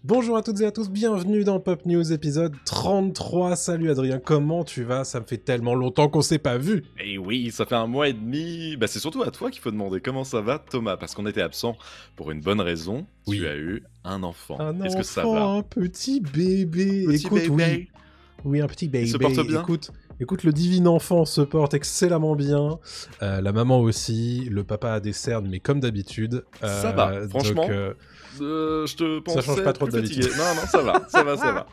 Bonjour à toutes et à tous, bienvenue dans Pop News épisode 33. Salut Adrien, comment tu vas? Ça me fait tellement longtemps qu'on s'est pas vu. Et oui, ça fait 1 mois et demi. C'est surtout à toi qu'il faut demander comment ça va, Thomas, parce qu'on était absent pour une bonne raison. Tu Oui. as eu un enfant. Un Est-ce que ça va? enfant, un petit bébé. Petit Écoute, oui. bébé. Oui, un petit Il se porte bébé. bien? Écoute, le divin enfant se porte excellemment bien. La maman aussi. Le papa a des cernes, mais comme d'habitude. Ça va, Donc, franchement. Je te ça change pas pensais trop plus de d'habitude. fatigué. Non, non, ça va, ça va, ça va.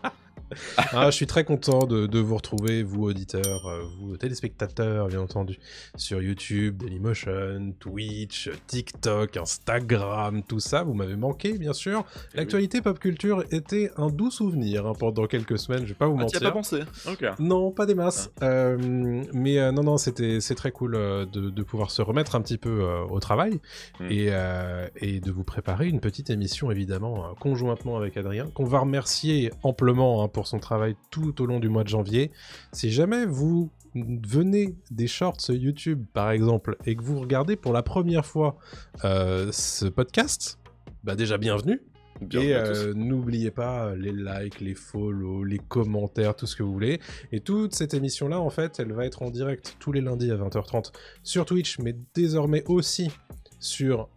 Je suis très content de vous retrouver, vous auditeurs, vous téléspectateurs, bien entendu, sur YouTube, Dailymotion, Twitch, TikTok, Instagram, tout ça. Vous m'avez manqué, bien sûr. Eh oui. L'actualité pop culture était un doux souvenir pendant quelques semaines, je vais pas vous Ah, t'y as pas mentir. pensé? Ok. Non, pas des masses. Non, c'est très cool de pouvoir se remettre un petit peu au travail et de vous préparer une petite émission, évidemment, conjointement avec Adrien, qu'on va remercier amplement pour son travail tout au long du mois de janvier. Si jamais vous venez des shorts YouTube, par exemple, et que vous regardez pour la première fois ce podcast, déjà bienvenue. Bienvenue à tous. N'oubliez pas les likes, les follow, les commentaires, tout ce que vous voulez. Et toute cette émission-là, en fait, elle va être en direct tous les lundis à 20h30 sur Twitch, mais désormais aussi sur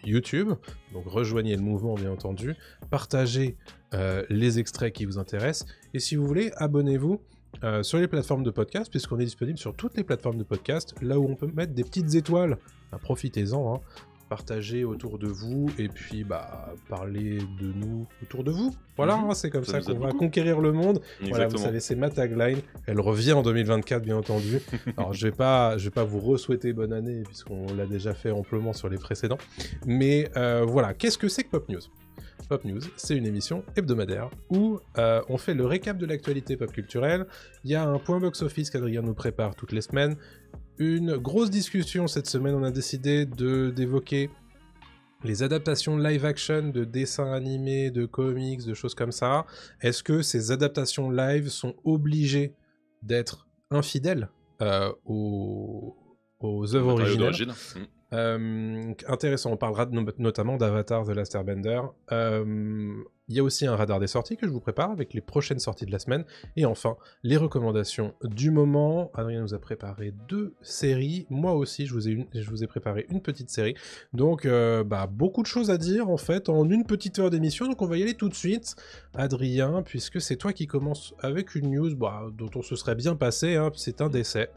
YouTube. Donc rejoignez le mouvement, bien entendu. Partagez les extraits qui vous intéressent. Et si vous voulez, abonnez-vous sur les plateformes de podcast, puisqu'on est disponible sur toutes les plateformes de podcast, là où on peut mettre des petites étoiles. Profitez-en, partagez autour de vous et puis parlez de nous autour de vous. Voilà, c'est comme ça qu'on va conquérir le monde. Exactement. Voilà, vous savez, c'est ma tagline. Elle revient en 2024, bien entendu. Alors, je vais pas vous re-souhaiter bonne année puisqu'on l'a déjà fait amplement sur les précédents. Mais voilà, qu'est-ce que c'est que Pop News ? Pop News, c'est une émission hebdomadaire où on fait le récap de l'actualité pop culturelle. Il y a un point box-office qu'Adrien nous prépare toutes les semaines. Une grosse discussion cette semaine, on a décidé d'évoquer les adaptations live-action de dessins animés, de comics, de choses comme ça. Est-ce que ces adaptations live sont obligées d'être infidèles aux œuvres originales ? Intéressant, on parlera notamment d'Avatar The Last Airbender. Il y a aussi un radar des sorties que je vous prépare avec les prochaines sorties de la semaine. Et enfin, les recommandations du moment. Adrien nous a préparé 2 séries. Moi aussi, je vous ai préparé une petite série. Donc, beaucoup de choses à dire en fait en une petite heure d'émission. Donc, on va y aller tout de suite. Adrien, puisque c'est toi qui commences avec une news dont on se serait bien passé. C'est un décès.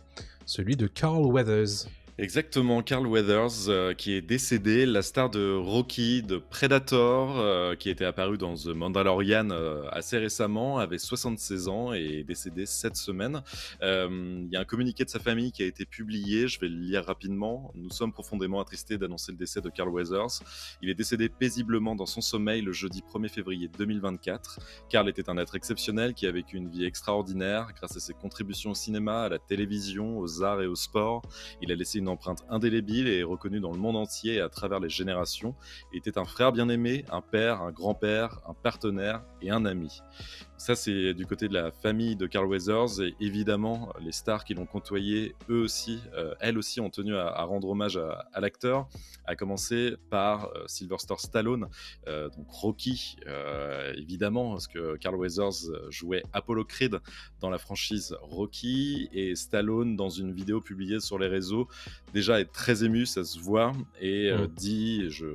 Celui de Carl Weathers. Exactement, Carl Weathers qui est décédé, la star de Rocky, de Predator, qui était apparu dans The Mandalorian assez récemment, avait 76 ans et est décédé cette semaine. Il y a un communiqué de sa famille qui a été publié, je vais le lire rapidement. Nous sommes profondément attristés d'annoncer le décès de Carl Weathers. Il est décédé paisiblement dans son sommeil le jeudi 1er février 2024. Carl était un être exceptionnel qui a vécu une vie extraordinaire grâce à ses contributions au cinéma, à la télévision, aux arts et au sport. Il a laissé une empreinte indélébile et est reconnu dans le monde entier et à travers les générations. Il était un frère bien-aimé, un père, un grand-père, un partenaire et un ami. Ça, c'est du côté de la famille de Carl Weathers et évidemment, les stars qui l'ont côtoyé, elles aussi ont tenu à rendre hommage à l'acteur, à commencer par Sylvester Stallone, donc Rocky, évidemment, parce que Carl Weathers jouait Apollo Creed dans la franchise Rocky et Stallone, dans une vidéo publiée sur les réseaux, déjà est très ému, ça se voit, et dit, je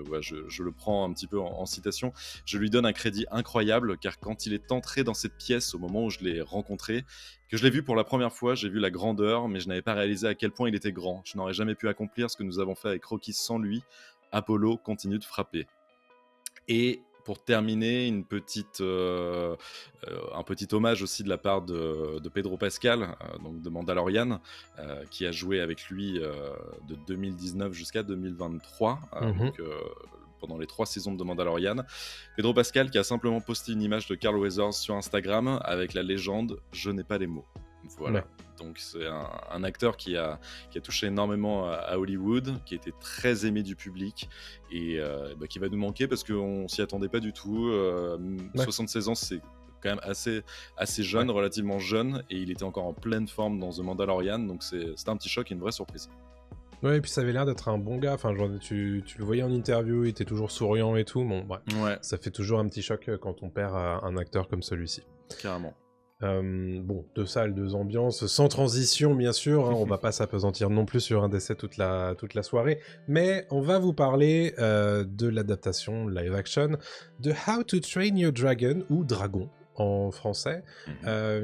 le prends un petit peu en citation, je lui donne un crédit incroyable car quand il est entré dans cette pièce au moment où je l'ai rencontré, que je l'ai vu pour la première fois, j'ai vu la grandeur, mais je n'avais pas réalisé à quel point il était grand. Je n'aurais jamais pu accomplir ce que nous avons fait avec Rocky sans lui. Apollo continue de frapper. Et pour terminer, un petit hommage aussi de la part de Pedro Pascal, donc de Mandalorian, qui a joué avec lui de 2019 jusqu'à 2023, pendant les 3 saisons de Mandalorian. Pedro Pascal qui a simplement posté une image de Carl Weathers sur Instagram avec la légende « Je n'ai pas les mots ». Voilà. Ouais. Donc c'est un acteur qui a touché énormément à Hollywood, qui était très aimé du public et qui va nous manquer parce qu'on s'y attendait pas du tout. 76 ans, c'est quand même assez jeune, relativement jeune, et il était encore en pleine forme dans The Mandalorian, donc c'était un petit choc et une vraie surprise. Ouais, et puis ça avait l'air d'être un bon gars. Enfin, genre, tu le voyais en interview, il était toujours souriant et tout. Bon, ouais. Ça fait toujours un petit choc quand on perd un acteur comme celui-ci. Carrément. Bon, 2 salles, 2 ambiances, sans transition bien sûr, hein, on va pas s'apesantir non plus sur un décès toute la soirée, mais on va vous parler de l'adaptation live action de How to Train Your Dragon, ou Dragon en français,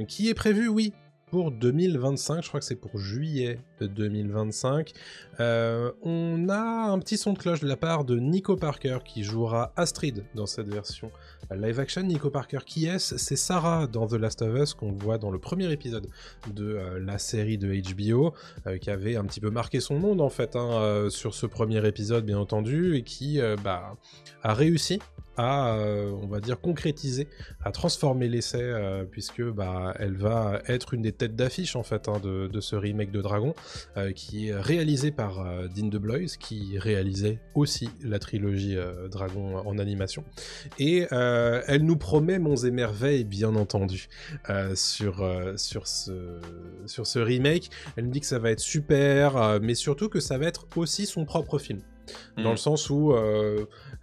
qui est prévu, oui, pour 2025, je crois que c'est pour juillet de 2025. On a un petit son de cloche de la part de Nico Parker qui jouera Astrid dans cette version live action. Nico Parker, qui est-ce? C'est Sarah dans The Last of Us, qu'on voit dans le premier épisode de la série de HBO, qui avait un petit peu marqué son monde en fait, sur ce premier épisode bien entendu, et qui a réussi à, on va dire, concrétiser, à transformer l'essai, puisque elle va être une des têtes d'affiche en fait de ce remake de Dragon, qui est réalisé par Dean DeBlois, qui réalisait aussi la trilogie Dragon en animation, et elle nous promet monts et merveilles bien entendu sur ce remake. Elle nous dit que ça va être super, mais surtout que ça va être aussi son propre film. Dans le sens où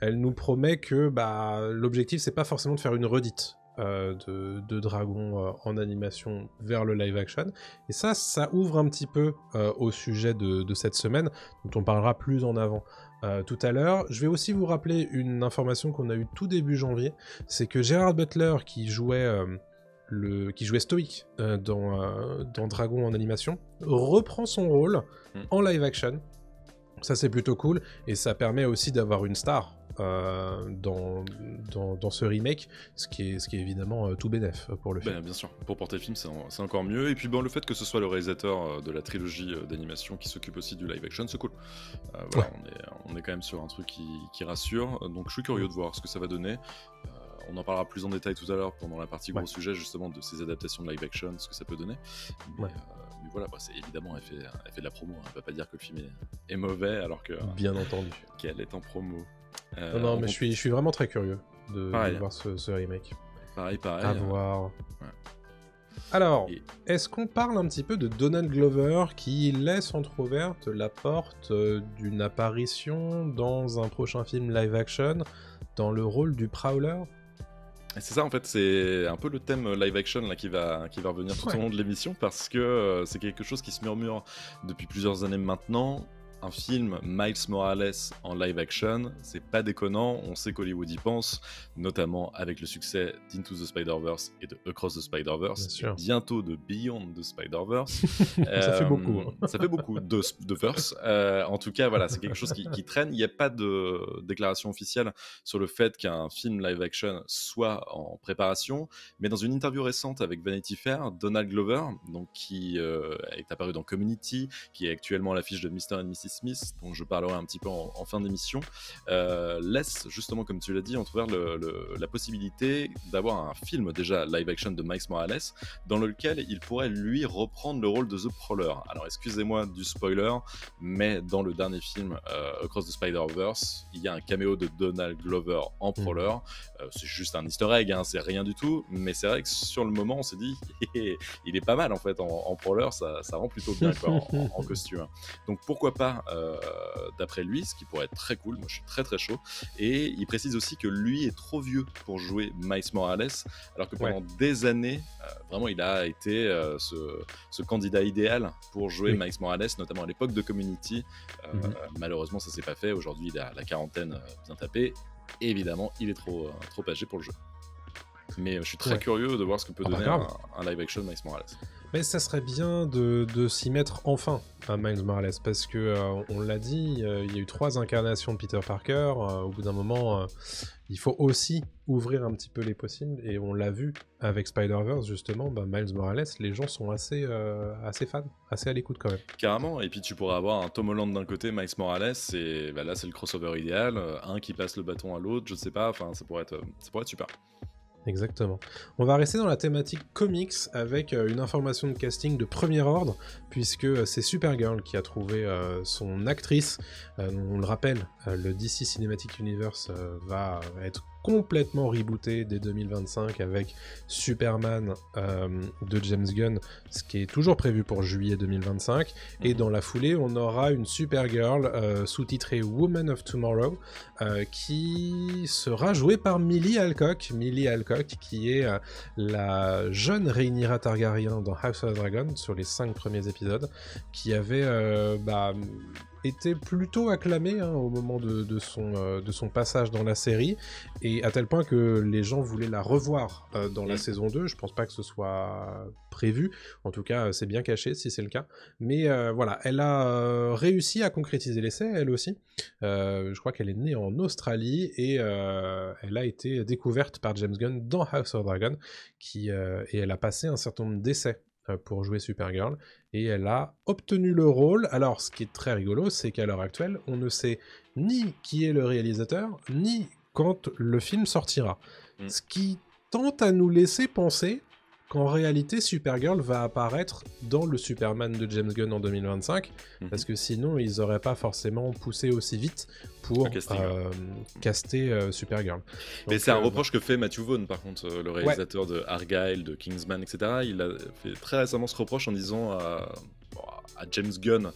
elle nous promet que l'objectif c'est pas forcément de faire une redite de Dragon en animation vers le live action, et ça ouvre un petit peu au sujet de cette semaine, dont on parlera plus en avant tout à l'heure. Je vais aussi vous rappeler une information qu'on a eue tout début janvier, c'est que Gerard Butler, qui jouait Stoic dans Dragon en animation, reprend son rôle en live action. Ça c'est plutôt cool, et ça permet aussi d'avoir une star dans ce remake, ce qui est évidemment tout bénef pour le film. Bien sûr, pour porter le film c'est encore mieux, et puis le fait que ce soit le réalisateur de la trilogie d'animation qui s'occupe aussi du live action, c'est cool. Voilà, on est quand même sur un truc qui rassure, donc je suis curieux de voir ce que ça va donner. On en parlera plus en détail tout à l'heure pendant la partie gros sujet justement de ces adaptations de live action, ce que ça peut donner. Mais voilà, c'est évidemment elle fait de la promo, on ne va pas dire que le film est mauvais alors que bien entendu qu'elle est en promo. Non, mais je suis vraiment très curieux de voir ce remake. Pareil. À voir. Alors, est-ce qu'on parle un petit peu de Donald Glover, qui laisse entrouverte la porte d'une apparition dans un prochain film live action dans le rôle du Prowler? C'est ça en fait, c'est un peu le thème live action là, qui va revenir tout au long de l'émission, parce que c'est quelque chose qui se murmure depuis plusieurs années maintenant. Un film Miles Morales en live action, c'est pas déconnant, on sait qu'Hollywood y pense, notamment avec le succès d'Into the Spider-Verse et de Across the Spider-Verse, et bientôt de Beyond the Spider-Verse. Ça fait beaucoup. Ça fait beaucoup de verse. En tout cas, voilà, c'est quelque chose qui traîne. Il n'y a pas de déclaration officielle sur le fait qu'un film live action soit en préparation, mais dans une interview récente avec Vanity Fair, Donald Glover, donc, qui est apparu dans Community, qui est actuellement à l'affiche de Mr. and Mrs. Smith, dont je parlerai un petit peu en fin d'émission, laisse justement, comme tu l'as dit, entrouvert la possibilité d'avoir un film déjà live action de Miles Morales, dans lequel il pourrait lui reprendre le rôle de The Prowler. Alors excusez-moi du spoiler, mais dans le dernier film Across the Spider-Verse, il y a un caméo de Donald Glover en Prowler. C'est juste un easter egg, c'est rien du tout, mais c'est vrai que sur le moment on s'est dit il est pas mal en fait en Prowler, ça rend plutôt bien quoi, en costume. Donc pourquoi pas, d'après lui, ce qui pourrait être très cool. Moi je suis très très chaud, et il précise aussi que lui est trop vieux pour jouer Miles Morales, alors que pendant des années vraiment il a été ce candidat idéal pour jouer Miles Morales, notamment à l'époque de Community. Malheureusement ça s'est pas fait. Aujourd'hui il a la quarantaine bien tapée, et évidemment il est trop âgé pour le jeu. Mais je suis très curieux de voir ce que peut donner un live action Miles Morales. Mais ça serait bien de s'y mettre enfin à Miles Morales, parce que on l'a dit, il y a eu 3 incarnations de Peter Parker. Au bout d'un moment, il faut aussi ouvrir un petit peu les possibles, et on l'a vu avec Spider-Verse justement. Miles Morales, les gens sont assez fans, assez à l'écoute quand même. Carrément, et puis tu pourrais avoir un Tom Holland d'un côté, Miles Morales, et là c'est le crossover idéal, un qui passe le bâton à l'autre, je sais pas, enfin ça pourrait être super. Exactement. On va rester dans la thématique comics avec une information de casting de premier ordre, puisque c'est Supergirl qui a trouvé son actrice. On le rappelle, le DC Cinematic Universe va être complètement rebooter dès 2025 avec Superman de James Gunn, ce qui est toujours prévu pour juillet 2025. Et dans la foulée, on aura une Supergirl sous-titrée Woman of Tomorrow qui sera jouée par Millie Alcock. Millie Alcock qui est la jeune Rhaenyra Targaryen dans House of the Dragon sur les 5 premiers épisodes, qui avait était plutôt acclamé au moment de son passage dans la série, et à tel point que les gens voulaient la revoir dans la saison 2. Je pense pas que ce soit prévu, en tout cas c'est bien caché si c'est le cas, mais voilà, elle a réussi à concrétiser l'essai, elle aussi. Je crois qu'elle est née en Australie, et elle a été découverte par James Gunn dans House of Dragon, et elle a passé un certain nombre d'essais pour jouer Supergirl, et elle a obtenu le rôle. Alors, ce qui est très rigolo, c'est qu'à l'heure actuelle, on ne sait ni qui est le réalisateur, ni quand le film sortira. Ce qui tente à nous laisser penser qu'en réalité, Supergirl va apparaître dans le Superman de James Gunn en 2025, parce que sinon, ils n'auraient pas forcément poussé aussi vite pour caster Supergirl. Mais c'est un reproche que fait Matthew Vaughn, par contre, le réalisateur de Argylle, de Kingsman, etc. Il a fait très récemment ce reproche en disant à James Gunn,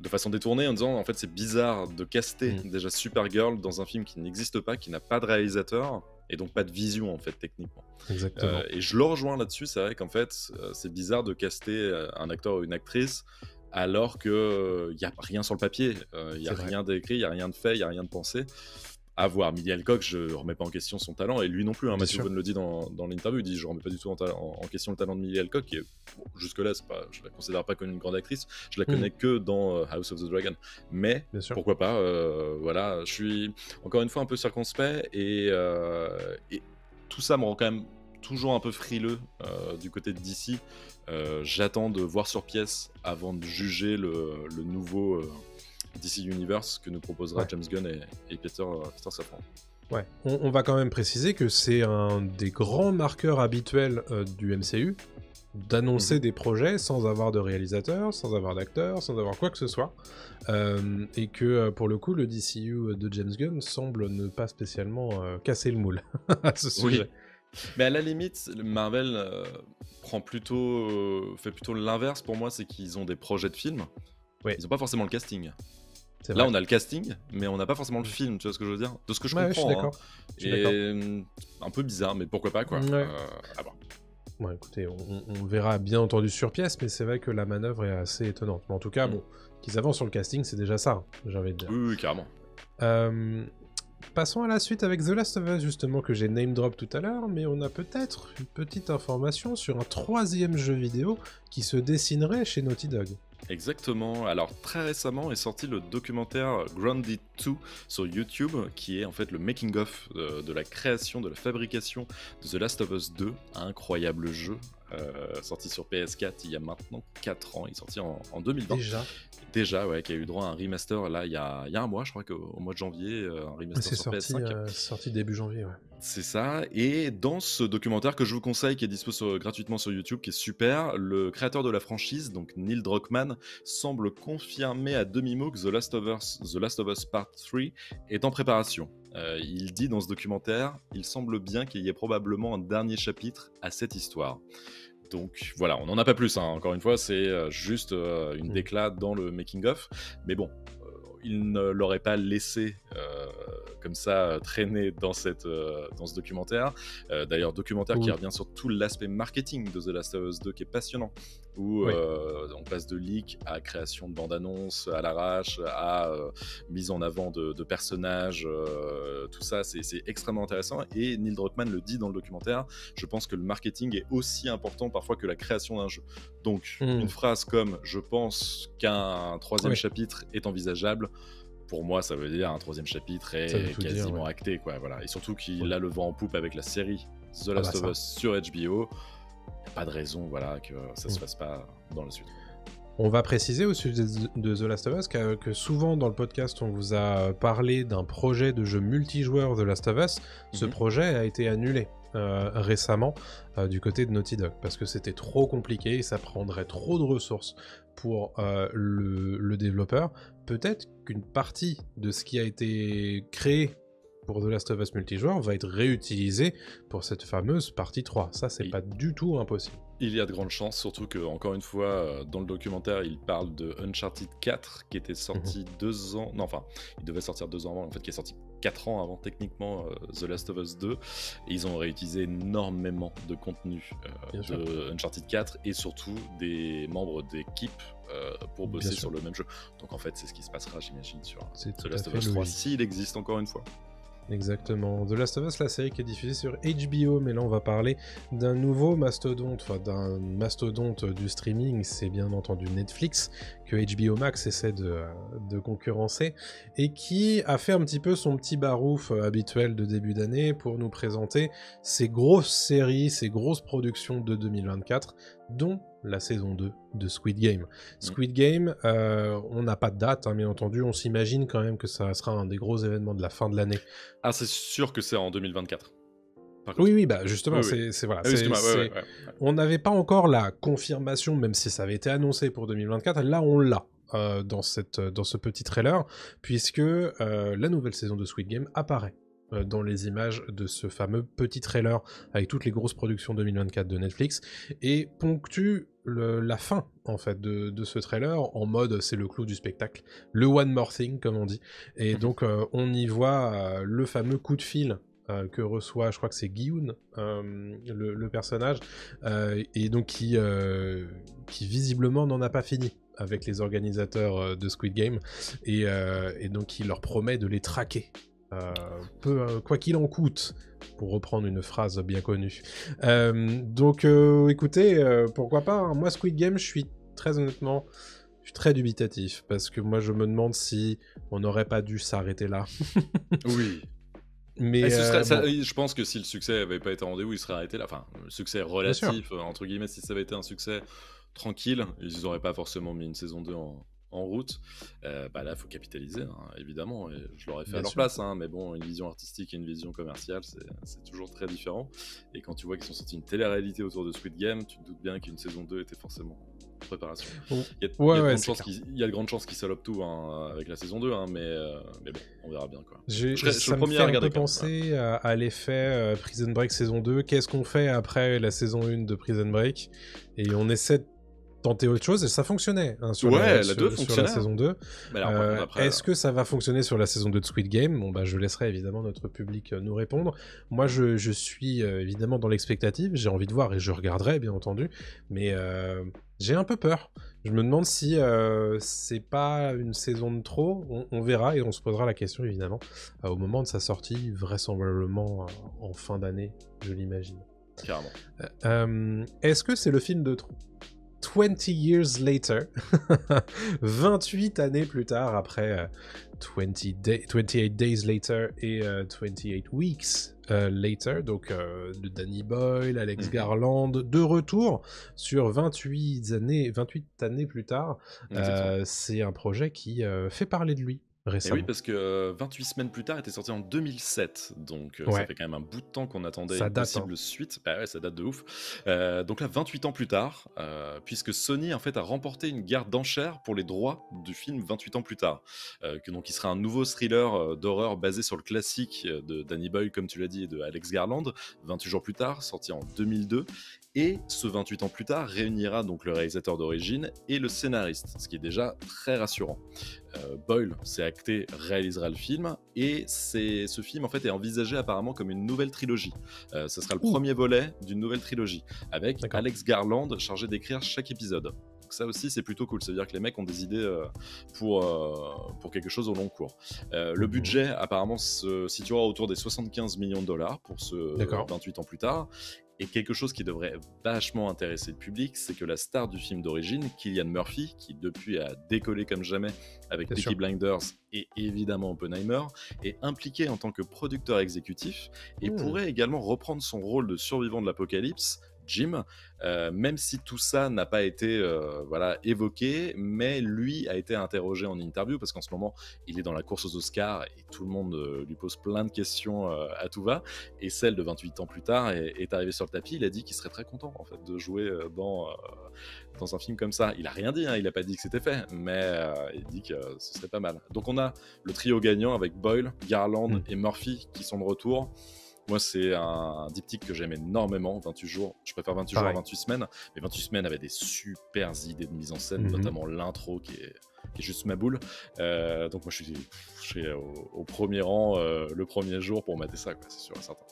de façon détournée, en disant en fait c'est bizarre de caster déjà Supergirl dans un film qui n'existe pas, qui n'a pas de réalisateur, et donc pas de vision en fait techniquement. Exactement. Et je le rejoins là-dessus, c'est vrai qu'en fait c'est bizarre de caster un acteur ou une actrice alors qu'il n'y a rien sur le papier, il n'y a rien d'écrit, il n'y a rien de fait, il n'y a rien de pensé. À voir. Millie Alcock, je ne remets pas en question son talent, et lui non plus, Matthew Vaughn le dit dans l'interview, il dit je ne remets pas du tout en question le talent de Millie Alcock, et bon, jusque-là, je ne la considère pas comme une grande actrice, je la connais que dans House of the Dragon, mais pourquoi pas, voilà, je suis encore une fois un peu circonspect, et tout ça me rend quand même toujours un peu frileux du côté de DC. J'attends de voir sur pièce avant de juger le nouveau DC Universe que nous proposera James Gunn et Peter Safran. Ouais, on va quand même préciser que c'est un des grands marqueurs habituels du MCU, d'annoncer des projets sans avoir de réalisateur, sans avoir d'acteur, sans avoir quoi que ce soit, et que pour le coup le DCU de James Gunn semble ne pas spécialement casser le moule à ce sujet. Mais à la limite, Marvel fait plutôt l'inverse pour moi, c'est qu'ils ont des projets de films, ils n'ont pas forcément le casting. Là, on a le casting, mais on n'a pas forcément le film, tu vois ce que je veux dire? De ce que je comprends. Je suis d'accord. Et un peu bizarre, mais pourquoi pas, quoi. À voir. Bon, écoutez, on verra bien entendu sur pièce, mais c'est vrai que la manœuvre est assez étonnante. Mais en tout cas, bon, qu'ils avancent sur le casting, c'est déjà ça, j'ai envie de dire. Oui, carrément. Passons à la suite avec The Last of Us, justement, que j'ai name drop tout à l'heure, mais on a peut-être une petite information sur un 3e jeu vidéo qui se dessinerait chez Naughty Dog. Exactement. Alors très récemment est sorti le documentaire Grounded 2 sur YouTube, qui est en fait le making of de la création, de la fabrication de The Last of Us 2, un incroyable jeu sorti sur PS4 il y a maintenant 4 ans, il est sorti en 2020. Déjà, ouais, qui a eu droit à un remaster là il y a un mois, je crois qu'au mois de janvier, un remaster sur PS5. C'est sorti début janvier, ouais. C'est ça, et dans ce documentaire que je vous conseille, qui est dispo gratuitement sur YouTube, qui est super, le créateur de la franchise, donc Neil Druckmann, semble confirmer à demi-mot que The Last of Us Part 3 est en préparation. Il dit dans ce documentaire, il semble bien qu'il y ait probablement un dernier chapitre à cette histoire. Donc voilà, on n'en a pas plus, hein. Encore une fois, c'est juste une déclat dans le making-of, mais bon, il ne l'aurait pas laissé comme ça traîner dans ce documentaire. D'ailleurs, documentaire qui revient sur tout l'aspect marketing de The Last of Us 2 qui est passionnant, où on passe de leak à création de bande-annonce à l'arrache, à mise en avant de personnages, tout ça, c'est extrêmement intéressant, et Neil Druckmann le dit dans le documentaire, je pense que le marketing est aussi important parfois que la création d'un jeu. Donc, une phrase comme « je pense qu'un 3e chapitre est envisageable », pour moi, ça veut dire un 3e chapitre est quasiment acté, quoi, voilà. Et surtout qu'il a le vent en poupe avec la série The Last of Us sur HBO. Il n'y a pas de raison, voilà, que ça ne se fasse pas dans la suite. On va préciser au sujet de The Last of Us que souvent dans le podcast, on vous a parlé d'un projet de jeu multijoueur The Last of Us. Ce projet a été annulé récemment du côté de Naughty Dog, parce que c'était trop compliqué et ça prendrait trop de ressources pour le développeur. Peut-être qu'une partie de ce qui a été créé pour The Last of Us multijoueur va être réutilisé pour cette fameuse partie 3. Ça, c'est pas du tout impossible. Il y a de grandes chances, surtout que, encore une fois, dans le documentaire, il parle de Uncharted 4 qui était sorti 2 ans. Non, enfin, il devait sortir 2 ans avant, en fait, qui est sorti 4 ans avant, techniquement, The Last of Us 2. Et ils ont réutilisé énormément de contenu de Uncharted 4 et surtout des membres d'équipe pour bosser sur le même jeu. Donc, en fait, c'est ce qui se passera, j'imagine, sur The Last of Us 3, s'il existe encore une fois. Exactement. The Last of Us, la série qui est diffusée sur HBO, mais là on va parler d'un nouveau mastodonte, enfin d'un mastodonte du streaming, c'est bien entendu Netflix, que HBO Max essaie de concurrencer, et qui a fait un petit peu son petit barouf habituel de début d'année pour nous présenter ces grosses séries, ces grosses productions de 2024, dont la saison 2 de Squid Game. Squid Game, on n'a pas de date, hein, bien entendu, on s'imagine quand même que ça sera un des gros événements de la fin de l'année. Ah, c'est sûr que c'est en 2024. Oui, bah justement, c'est voilà. On n'avait pas encore la confirmation, même si ça avait été annoncé pour 2024, là on l'a. Dans ce petit trailer, puisque la nouvelle saison de Squid Game apparaît dans les images de ce fameux petit trailer avec toutes les grosses productions 2024 de Netflix, et ponctue la fin en fait de ce trailer en mode c'est le clou du spectacle, le one more thing comme on dit, et donc on y voit le fameux coup de fil que reçoit, je crois que c'est Gi-Hun, le personnage, et donc qui visiblement n'en a pas fini avec les organisateurs de Squid Game, et donc il leur promet de les traquer, quoi qu'il en coûte, pour reprendre une phrase bien connue. Donc écoutez, pourquoi pas, hein. Moi Squid Game, je suis très honnêtement, je suis très dubitatif, parce que moi je me demande si on n'aurait pas dû s'arrêter là. Oui. Mais je pense que si le succès avait pas été au rendez-vous, il serait arrêté là. Enfin, le succès relatif, entre guillemets, si ça avait été un succès tranquille, ils n'auraient pas forcément mis une saison 2 en route. Là, il faut capitaliser, hein, évidemment, et je l'aurais fait à leur place, hein, mais bon, une vision artistique et une vision commerciale, c'est toujours très différent. Et quand tu vois qu'ils sont sortis une télé-réalité autour de Squid Game, tu te doutes bien qu'une saison 2 était forcément en préparation. Il y a de grandes chances qu'ils salopent tout, hein, avec la saison 2, hein, mais bon, on verra bien, quoi. Je ça me fait un peu penser à l'effet Prison Break saison 2. Qu'est-ce qu'on fait après la saison 1 de Prison Break? Et on essaie de tenter autre chose, et ça fonctionnait, hein, sur la saison 2. Est-ce que ça va fonctionner sur la saison 2 de Squid Game? Bon, bah, je laisserai évidemment notre public nous répondre. Moi, je suis évidemment dans l'expectative, j'ai envie de voir, et je regarderai, bien entendu, mais j'ai un peu peur. Je me demande si c'est pas une saison de trop. On verra, et on se posera la question, évidemment, au moment de sa sortie, vraisemblablement en fin d'année, je l'imagine. Carrément. Est-ce que c'est le film de trop? 20 years later, 28 années plus tard, après 28 days later et 28 weeks later, donc de Danny Boyle, Alex Garland, de retour sur 28 années plus tard. C'est un projet qui fait parler de lui. Et oui, parce que 28 semaines plus tard était sorti en 2007, donc ça fait quand même un bout de temps qu'on attendait une possible suite. Bah ouais, ça date de ouf. Donc là, 28 ans plus tard, puisque Sony en fait a remporté une guerre d'enchères pour les droits du film 28 ans plus tard, donc il sera un nouveau thriller d'horreur basé sur le classique de Danny Boyle, comme tu l'as dit, et de Alex Garland, 28 jours plus tard, sorti en 2002. Et ce 28 ans plus tard réunira donc le réalisateur d'origine et le scénariste, ce qui est déjà très rassurant. Boyle, c'est acté, réalisera le film, et ce film en fait est envisagé apparemment comme une nouvelle trilogie. Ce sera le premier volet d'une nouvelle trilogie, avec Alex Garland chargé d'écrire chaque épisode. Donc ça aussi c'est plutôt cool, ça veut dire que les mecs ont des idées pour quelque chose au long cours. Le budget apparemment se situera autour des 75 millions de dollars pour ce 28 ans plus tard. Et quelque chose qui devrait vachement intéresser le public, c'est que la star du film d'origine, Cillian Murphy, qui depuis a décollé comme jamais avec Peaky Blinders et évidemment Oppenheimer, est impliqué en tant que producteur exécutif et pourrait également reprendre son rôle de survivant de l'apocalypse, Jim, même si tout ça n'a pas été voilà, évoqué, mais lui a été interrogé en interview, parce qu'en ce moment, il est dans la course aux Oscars et tout le monde lui pose plein de questions à tout va, et celle de 28 ans plus tard est arrivée sur le tapis. Il a dit qu'il serait très content en fait, de jouer dans un film comme ça. Il a rien dit, hein, il a pas dit que c'était fait, mais il dit que ce serait pas mal. Donc on a le trio gagnant avec Boyle, Garland et Murphy qui sont de retour. Moi, c'est un diptyque que j'aime énormément, 28 jours. Je préfère 28 jours à 28 semaines, mais 28 semaines avait des super idées de mise en scène, notamment l'intro qui est juste ma boule. Donc moi, je suis au premier rang le premier jour pour mater ça, quoi, c'est sûr et certain.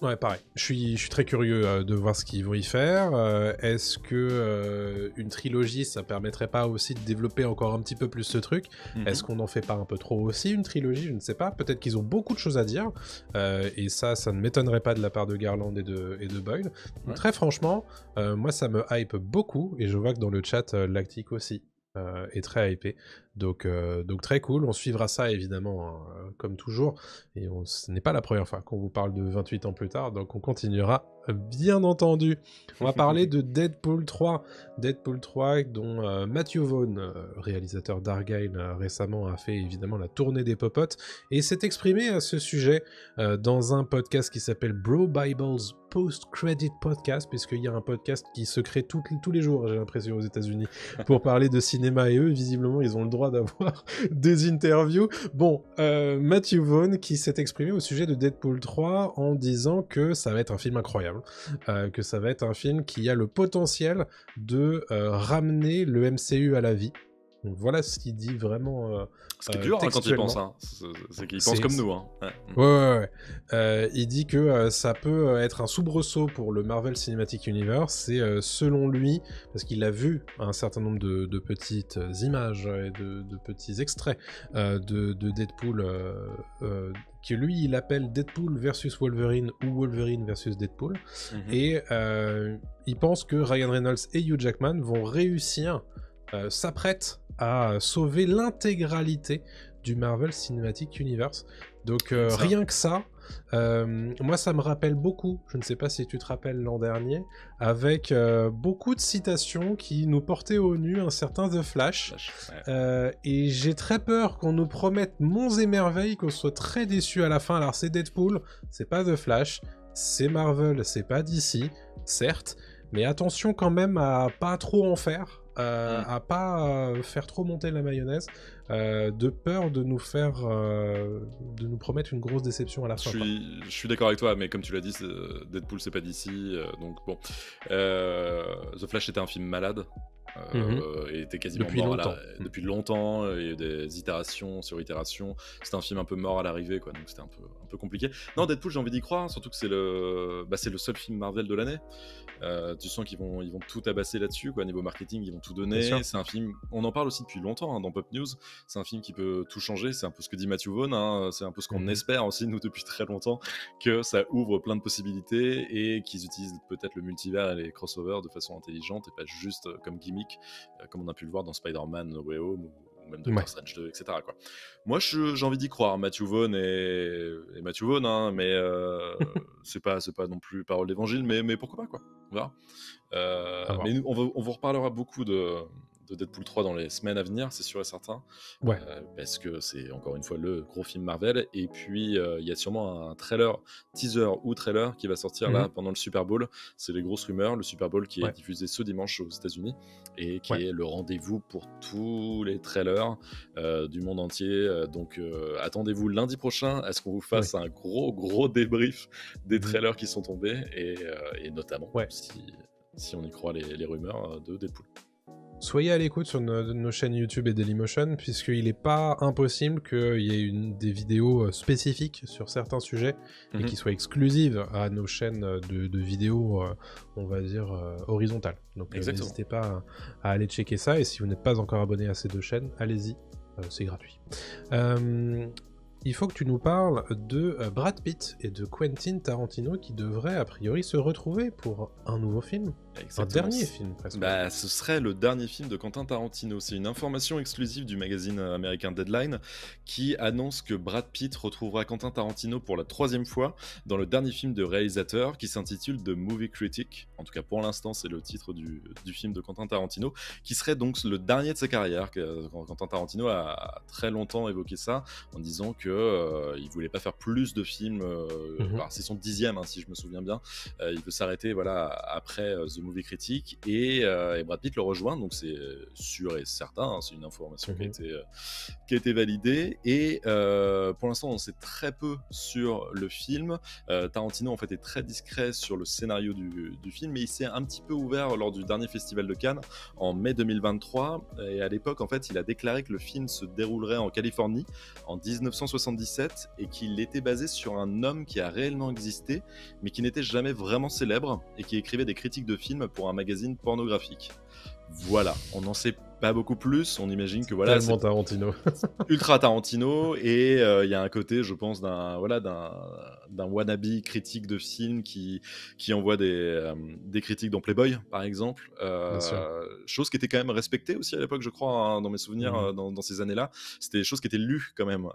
Ouais, pareil. Je suis très curieux de voir ce qu'ils vont y faire. Est-ce que une trilogie, ça permettrait pas aussi de développer encore un petit peu plus ce truc? Est-ce qu'on n'en fait pas un peu trop aussi, une trilogie? Je ne sais pas. Peut-être qu'ils ont beaucoup de choses à dire. Et ça ne m'étonnerait pas de la part de Garland et de Boyle. Ouais. Très franchement, moi, ça me hype beaucoup. Et je vois que dans le chat, Lactic aussi est très hypé. Donc très cool, on suivra ça évidemment hein, comme toujours, et ce n'est pas la première fois qu'on vous parle de 28 ans plus tard, donc on continuera bien entendu. On va parler de Deadpool 3 dont Matthew Vaughn, réalisateur d'Argylle récemment, a fait évidemment la tournée des popotes et s'est exprimé à ce sujet dans un podcast qui s'appelle Bro Bibles Post-Credit Podcast, puisqu'il y a un podcast qui se crée tous les jours, j'ai l'impression, aux États-Unis pour parler de cinéma, et eux visiblement ils ont le droit d'avoir des interviews. Bon, Matthew Vaughn qui s'est exprimé au sujet de Deadpool 3 en disant que ça va être un film incroyable, que ça va être un film qui a le potentiel de ramener le MCU à la vie. Donc voilà ce qu'il dit vraiment. Ce qui est dur hein, quand il pense, hein. C'est qu'il pense comme nous. Hein. Ouais. Il dit que ça peut être un soubresaut pour le Marvel Cinematic Universe. Et selon lui, parce qu'il a vu un certain nombre de petites images et de petits extraits de Deadpool, que lui il appelle Deadpool versus Wolverine ou Wolverine versus Deadpool. Et il pense que Ryan Reynolds et Hugh Jackman vont réussir, s'apprêtent à sauver l'intégralité du Marvel Cinematic Universe. Donc rien que ça, moi ça me rappelle beaucoup, je ne sais pas si tu te rappelles l'an dernier, avec beaucoup de citations qui nous portaient au nu un certain The Flash. Et j'ai très peur qu'on nous promette monts et merveilles, qu'on soit très déçus à la fin. Alors c'est Deadpool, c'est pas The Flash, c'est Marvel, c'est pas DC, certes, mais attention quand même à pas trop en faire. À pas faire trop monter la mayonnaise, de peur de nous faire de nous promettre une grosse déception à la fin. Je suis d'accord avec toi, mais comme tu l'as dit, Deadpool c'est pas d'ici, donc bon. The Flash était un film malade. Et était quasiment depuis mort longtemps. Depuis longtemps, il y a eu des itérations sur itérations, c'était un film un peu mort à l'arrivée, quoi, donc c'était un peu compliqué. Non, Deadpool, j'ai envie d'y croire, surtout que c'est le seul film Marvel de l'année. Tu sens qu'ils vont tout tabasser là-dessus, quoi, niveau marketing, ils vont tout donner. C'est un film, on en parle aussi depuis longtemps hein, dans Pop News, c'est un film qui peut tout changer, c'est un peu ce que dit Matthew Vaughn, hein, c'est un peu ce qu'on espère aussi nous depuis très longtemps, que ça ouvre plein de possibilités et qu'ils utilisent peut-être le multivers et les crossovers de façon intelligente et pas juste comme gimmick, comme on a pu le voir dans Spider-Man No Way Home ou même Doctor Strange 2, etc. quoi. Moi j'ai envie d'y croire, Matthew Vaughn et Matthew Vaughn, hein, mais c'est pas non plus parole d'évangile, mais pourquoi pas, quoi. On verra. Mais on vous reparlera beaucoup de Deadpool 3 dans les semaines à venir, c'est sûr et certain, parce que c'est encore une fois le gros film Marvel. Et puis il y a sûrement un teaser ou trailer qui va sortir là pendant le Super Bowl. C'est les grosses rumeurs, le Super Bowl qui est diffusé ce dimanche aux États-Unis et qui est le rendez-vous pour tous les trailers du monde entier. Donc attendez-vous lundi prochain à ce qu'on vous fasse un gros débrief des trailers qui sont tombés et notamment si on y croit les rumeurs de Deadpool. Soyez à l'écoute sur nos chaînes YouTube et Dailymotion, puisqu'il n'est pas impossible qu'il y ait des vidéos spécifiques sur certains sujets et qui soient exclusives à nos chaînes de vidéos, on va dire, horizontales. Donc n'hésitez pas à aller checker ça, et si vous n'êtes pas encore abonné à ces deux chaînes, allez-y, c'est gratuit. Il faut que tu nous parles de Brad Pitt et de Quentin Tarantino qui devraient a priori se retrouver pour un nouveau film. Un Exactement. dernier film, presque. Bah, ce serait le dernier film de Quentin Tarantino. C'est une information exclusive du magazine américain Deadline qui annonce que Brad Pitt retrouvera Quentin Tarantino pour la 3e fois dans le dernier film de réalisateur qui s'intitule The Movie Critic. En tout cas, pour l'instant, c'est le titre du film de Quentin Tarantino, qui serait donc le dernier de sa carrière. Quentin Tarantino a très longtemps évoqué ça en disant que il voulait pas faire plus de films. Alors, c'est son 10e, hein, si je me souviens bien. Il veut s'arrêter voilà, après The Movie Critic et Brad Pitt le rejoint, donc c'est sûr et certain, hein, c'est une information qui a été validée. Et pour l'instant, on sait très peu sur le film. Tarantino en fait est très discret sur le scénario du film, mais il s'est un petit peu ouvert lors du dernier festival de Cannes en mai 2023. Et à l'époque, en fait, il a déclaré que le film se déroulerait en Californie en 1977 et qu'il était basé sur un homme qui a réellement existé, mais qui n'était jamais vraiment célèbre et qui écrivait des critiques de films pour un magazine pornographique. Voilà, on n'en sait pas beaucoup plus, on imagine que voilà, tellement Tarantino. ultra Tarantino, et il y a un côté, je pense, d'un wannabe critique de film qui envoie des critiques dans Playboy, par exemple, chose qui était quand même respectée aussi à l'époque, je crois, hein, dans mes souvenirs, dans ces années-là, c'était des choses qui étaient lues quand même,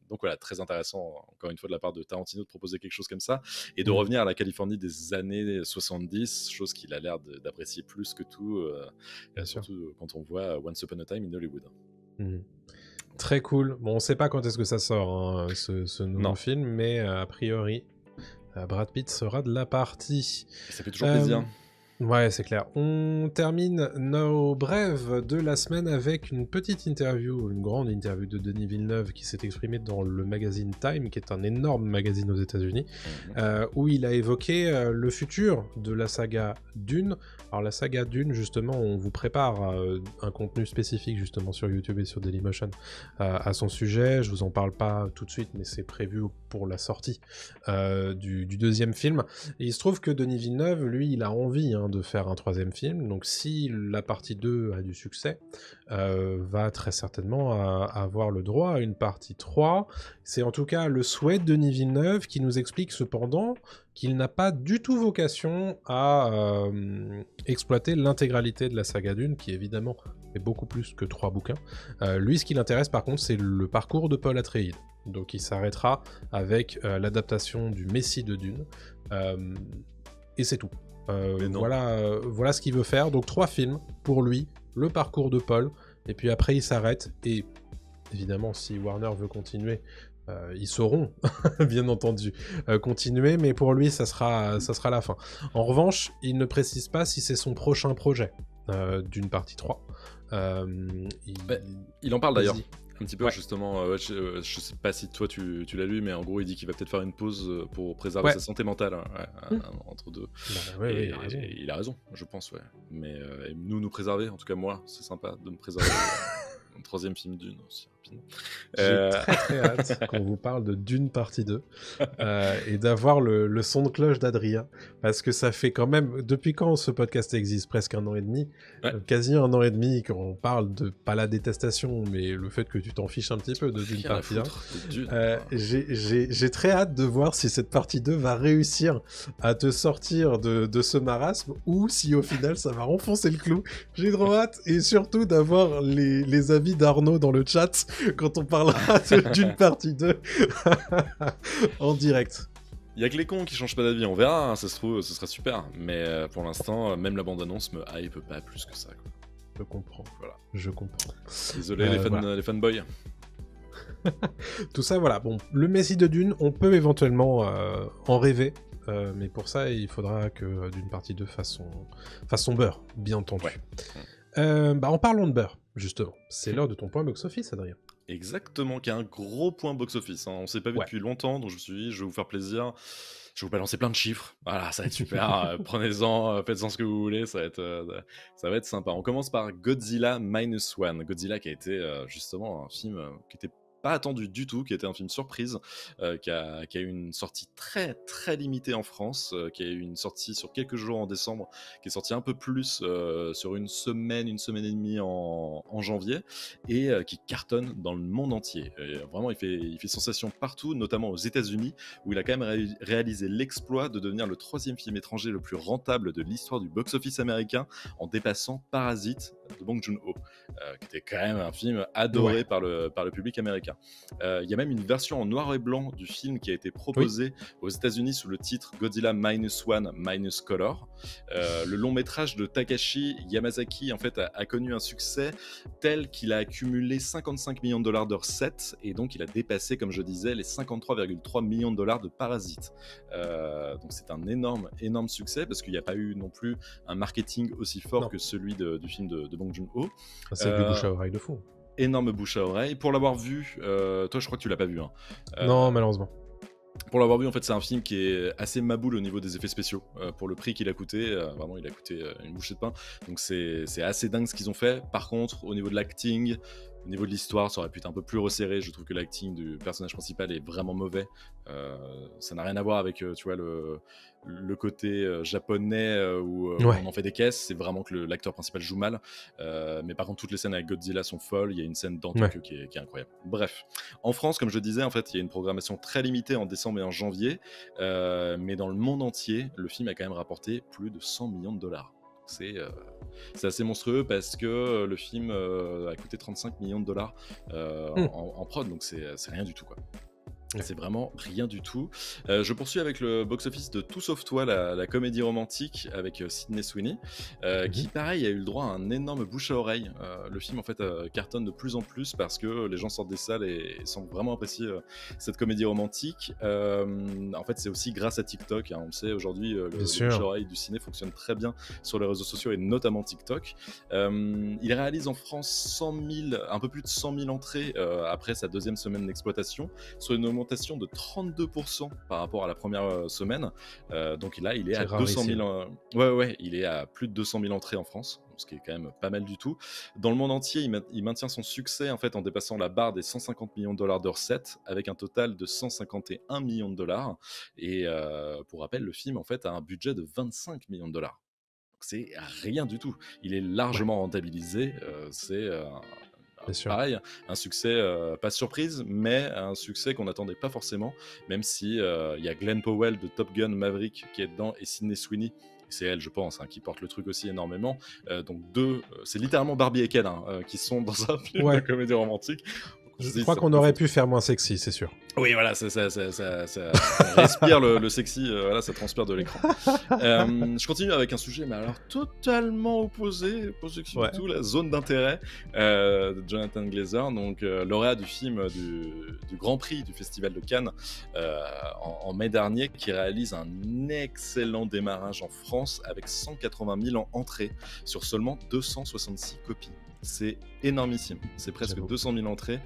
donc voilà, très intéressant, encore une fois, de la part de Tarantino de proposer quelque chose comme ça, et de revenir à la Californie des années 70, chose qu'il a l'air d'apprécier plus que tout, surtout quand on voit Once Upon a Time in Hollywood. Très cool. Bon, on sait pas quand est-ce que ça sort, hein, ce nouveau film, mais a priori, Brad Pitt sera de la partie. Ça fait toujours plaisir. Ouais, c'est clair. On termine nos brèves de la semaine avec une petite interview, une grande interview de Denis Villeneuve qui s'est exprimé dans le magazine Time, qui est un énorme magazine aux États-Unis, où il a évoqué le futur de la saga Dune. Alors la saga Dune, justement, on vous prépare un contenu spécifique justement sur YouTube et sur Dailymotion à son sujet. Je vous en parle pas tout de suite, mais c'est prévu pour la sortie du deuxième film. Et il se trouve que Denis Villeneuve, lui, il a envie de faire un 3e film, donc si la partie 2 a du succès, va très certainement avoir le droit à une partie 3. C'est en tout cas le souhait de Denis Villeneuve, qui nous explique cependant qu'il n'a pas du tout vocation à exploiter l'intégralité de la saga Dune, qui évidemment est beaucoup plus que 3 bouquins. Lui, ce qui l'intéresse par contre, c'est le parcours de Paul Atreides. Donc il s'arrêtera avec l'adaptation du Messie de Dune, et c'est tout. Voilà ce qu'il veut faire. Donc 3 films pour lui, le parcours de Paul, et puis après il s'arrête. Et évidemment, si Warner veut continuer, ils sauront bien entendu continuer, mais pour lui ça sera la fin. En revanche, il ne précise pas si c'est son prochain projet d'une partie 3. Il en parle d'ailleurs un petit peu, justement. Je sais pas si toi tu l'as lu, mais en gros il dit qu'il va peut-être faire une pause pour préserver sa santé mentale, entre deux. Il a raison, je pense, mais nous préserver, en tout cas moi, c'est sympa de me préserver. Un 3e film Dune aussi, rapidement. J'ai très hâte qu'on vous parle de Dune partie 2 et d'avoir le son de cloche d'Adrien, parce que ça fait quand même, depuis quand ce podcast existe, presque 1 an et demi, quasi 1 an et demi, qu'on parle de, pas la détestation, mais le fait que tu t'en fiches un petit peu de Dune partie 1. J'ai très hâte de voir si cette partie 2 va réussir à te sortir de ce marasme, ou si au final ça va renfoncer le clou. J'ai trop hâte, et surtout d'avoir les avis d'Arnaud dans le chat quand on parlera d'une partie 2 en direct. Il y a que les cons qui changent pas d'avis, on verra, hein, ça se trouve, ce sera super. Mais pour l'instant, même la bande-annonce me hype pas plus que ça, quoi. Je comprends, voilà. Je comprends. Désolé les fanboys. Tout ça, voilà. Bon, le Messie de Dune, on peut éventuellement en rêver, mais pour ça, il faudra que Dune partie 2 fasse son beurre, bien entendu. En parlant de beurre, justement, c'est l'heure de ton point box-office, Adrien. Exactement, qui a un gros point box-office. Hein. On s'est pas vu depuis longtemps, donc je me suis dit, je vais vous faire plaisir. Je vais vous balancer plein de chiffres. Voilà, ça va être super. Prenez-en, faites-en ce que vous voulez. Ça va être sympa. On commence par Godzilla Minus One. Godzilla qui a été justement un film qui était pas attendu du tout, qui était un film surprise, qui a eu une sortie très très limitée en France, qui a eu une sortie sur quelques jours en décembre, qui est sorti un peu plus sur une semaine et demie en janvier, et qui cartonne dans le monde entier. Et vraiment, il fait sensation partout, notamment aux États-Unis, où il a quand même réalisé l'exploit de devenir le 3e film étranger le plus rentable de l'histoire du box-office américain, en dépassant Parasite de Bong Joon-ho, qui était quand même un film adoré par le public américain. Il y a même une version en noir et blanc du film qui a été proposée aux États-Unis sous le titre Godzilla -1 - Color. Le long métrage de Takashi Yamazaki en fait a connu un succès tel qu'il a accumulé 55 millions de dollars de recettes, et donc il a dépassé, comme je disais, les 53,3 millions de dollars de Parasite. Donc c'est un énorme succès, parce qu'il n'y a pas eu non plus un marketing aussi fort que celui du film de Bong Joon-ho. C'est du bouche à oreille de fou. Énorme bouche à oreille. Pour l'avoir vu, toi je crois que tu l'as pas vu. Hein. Non, malheureusement. Pour l'avoir vu, en fait, c'est un film qui est assez maboule au niveau des effets spéciaux. Pour le prix qu'il a coûté, vraiment, il a coûté une bouchée de pain. Donc c'est assez dingue ce qu'ils ont fait. Par contre, au niveau de l'acting, au niveau de l'histoire, ça aurait pu être un peu plus resserré. Je trouve que l'acting du personnage principal est vraiment mauvais. Ça n'a rien à voir avec, tu vois, le côté japonais où on en fait des caisses. C'est vraiment que l'acteur principal joue mal. Mais par contre, toutes les scènes avec Godzilla sont folles. Il y a une scène dans Tokyo qui est incroyable. Bref, en France, comme je disais, en fait, il y a une programmation très limitée en décembre et en janvier. Mais dans le monde entier, le film a quand même rapporté plus de 100 millions de dollars. C'est assez monstrueux, parce que le film a coûté 35 millions de dollars en prod, donc c'est rien du tout, quoi. C'est vraiment rien du tout. Je poursuis avec le box-office de Tout sauf toi, la comédie romantique avec Sydney Sweeney, qui pareil a eu le droit à un énorme bouche à oreille. Le film en fait cartonne de plus en plus, parce que les gens sortent des salles et semblent vraiment apprécier cette comédie romantique. En fait, c'est aussi grâce à TikTok, hein. On le sait aujourd'hui, le bouche à oreille du ciné fonctionne très bien sur les réseaux sociaux, et notamment TikTok. Il réalise en France un peu plus de 100 000 entrées après sa 2e semaine d'exploitation, sur une augmentation de 32% par rapport à la première semaine. Donc là, il est à 200 000. Il est à plus de 200 000 entrées en France, ce qui est quand même pas mal du tout. Dans le monde entier, il maintient son succès en fait en dépassant la barre des 150 millions de dollars de recettes, avec un total de 151 millions de dollars. Et pour rappel, le film en fait a un budget de 25 millions de dollars. C'est rien du tout. Il est largement rentabilisé. Pareil, un succès pas surprise, mais un succès qu'on n'attendait pas forcément, même si il y a Glenn Powell de Top Gun Maverick qui est dedans, et Sydney Sweeney, c'est elle, je pense, hein, qui porte le truc aussi énormément. Donc c'est littéralement Barbie et Ken qui sont dans un film de comédie romantique. Je crois qu'on aurait pu faire moins sexy, c'est sûr. Oui, voilà, ça respire le sexy, voilà, ça transpire de l'écran. Je continue avec un sujet, mais alors totalement opposé, pas sexy du tout, la zone d'intérêt de Jonathan Glazer, donc lauréat du film du Grand Prix du Festival de Cannes en mai dernier, qui réalise un excellent démarrage en France avec 180 000 entrées sur seulement 266 copies. C'est énormissime, c'est presque 200 000 entrées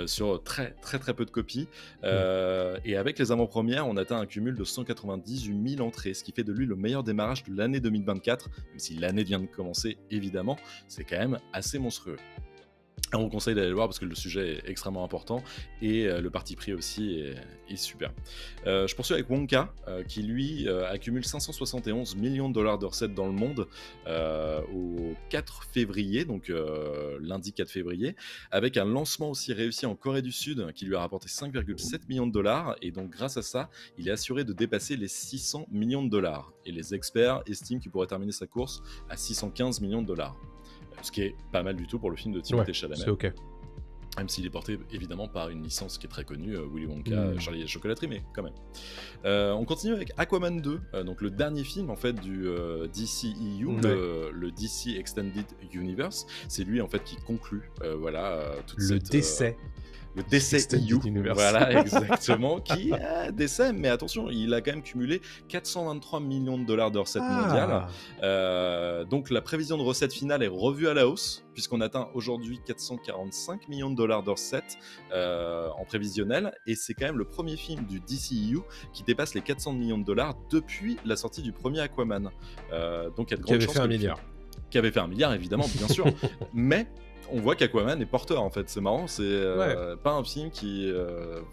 sur très peu de copies. Et avec les avant-premières, on atteint un cumul de 198 000 entrées, ce qui fait de lui le meilleur démarrage de l'année 2024, même si l'année vient de commencer évidemment. C'est quand même assez monstrueux. On vous conseille d'aller le voir, parce que le sujet est extrêmement important, et le parti pris aussi est super. Je poursuis avec Wonka, qui lui accumule 571 millions de dollars de recettes dans le monde au 4 février, donc lundi 4 février, avec un lancement aussi réussi en Corée du Sud qui lui a rapporté 5,7 millions de dollars, et donc grâce à ça, il est assuré de dépasser les 600 millions de dollars. Et les experts estiment qu'il pourrait terminer sa course à 615 millions de dollars. Ce qui est pas mal du tout pour le film de Timothée Chalamet. C'est ok. Même s'il est porté évidemment par une licence qui est très connue, Willy Wonka, Charlie et la chocolaterie, mais quand même. On continue avec Aquaman 2, donc le dernier film en fait du DCEU, le DC Extended Universe. C'est lui en fait qui conclut toute cette décès. Le décès EU, voilà, exactement, qui a décès, mais attention, il a quand même cumulé 423 millions de dollars de recettes mondiales. Donc la prévision de recettes finale est revue à la hausse, puisqu'on atteint aujourd'hui 445 millions de dollars de recettes en prévisionnel, et c'est quand même le premier film du DCEU qui dépasse les 400 millions de dollars depuis la sortie du premier Aquaman. Donc il y a de grandes chances qui avait fait 1 milliard. Qui avait fait 1 milliard, évidemment, bien sûr, mais on voit qu'Aquaman est porteur en fait, c'est marrant, c'est Ouais, pas un film qui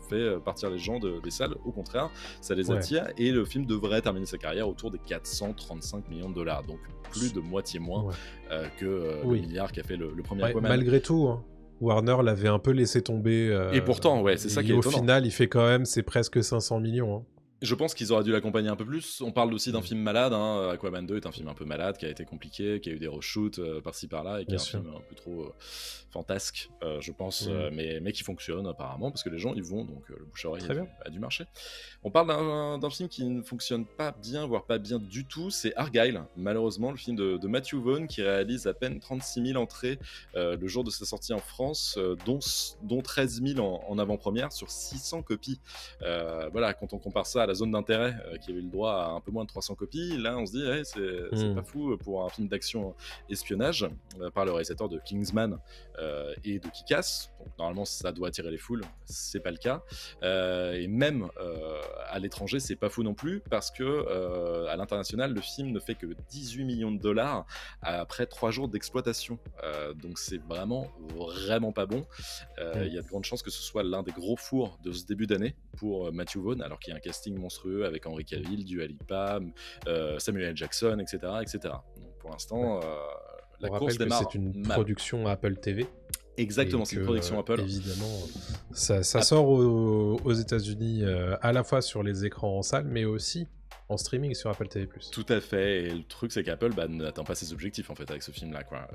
fait partir les gens des salles, au contraire, ça les ouais. attire et le film devrait terminer sa carrière autour des 435 millions de dollars, donc plus de moitié moins Ouais. le Oui. milliard qu'a fait le premier Ouais, Aquaman. malgré tout, hein, Warner l'avait un peu laissé tomber. Et pourtant, ouais, c'est ça qui Et est au étonnant. final, il fait quand même c'est presque 500 millions. Hein. Je pense qu'ils auraient dû l'accompagner un peu plus. On parle aussi d'un Mm. film malade. Hein. Aquaman 2 est un film un peu malade, qui a été compliqué, qui a eu des reshoots par-ci par-là, et qui Bien est un sûr. film un peu trop fantasque, je pense, Mm. mais qui fonctionne apparemment, parce que les gens y vont, donc le bouche-à-oreille Très bien. a dû marcher. On parle d'un film qui ne fonctionne pas bien, voire pas bien du tout, c'est Argyle. Malheureusement, le film de Matthew Vaughn, qui réalise à peine 36 000 entrées le jour de sa sortie en France, dont 13 000 en avant-première sur 600 copies. Voilà, quand on compare ça à La Zone d'intérêt, qui avait eu le droit à un peu moins de 300 copies, là on se dit, ouais, c'est pas fou pour un film d'action espionnage par le réalisateur de Kingsman et de Kick-Ass. Donc normalement ça doit attirer les foules, c'est pas le cas. Et même à l'étranger, c'est pas fou non plus, parce que à l'international, le film ne fait que 18 millions de dollars après 3 jours d'exploitation. Donc c'est vraiment pas bon. Il y a de grandes chances que ce soit l'un des gros fours de ce début d'année pour Matthew Vaughn, alors qu'il y a un casting monstrueux avec Henry Cavill, Dua Lipa, Samuel L. Jackson, etc. Donc pour l'instant, la On course rappelle que démarre c'est une mal. production Apple TV. Exactement, Et c'est une que, production Apple. évidemment, ça Ah, sort aux États-Unis à la fois sur les écrans en salle, mais aussi en streaming sur Apple TV+. Tout à fait, et le truc c'est qu'Apple n'atteint pas ses objectifs en fait avec ce film-là, quoi.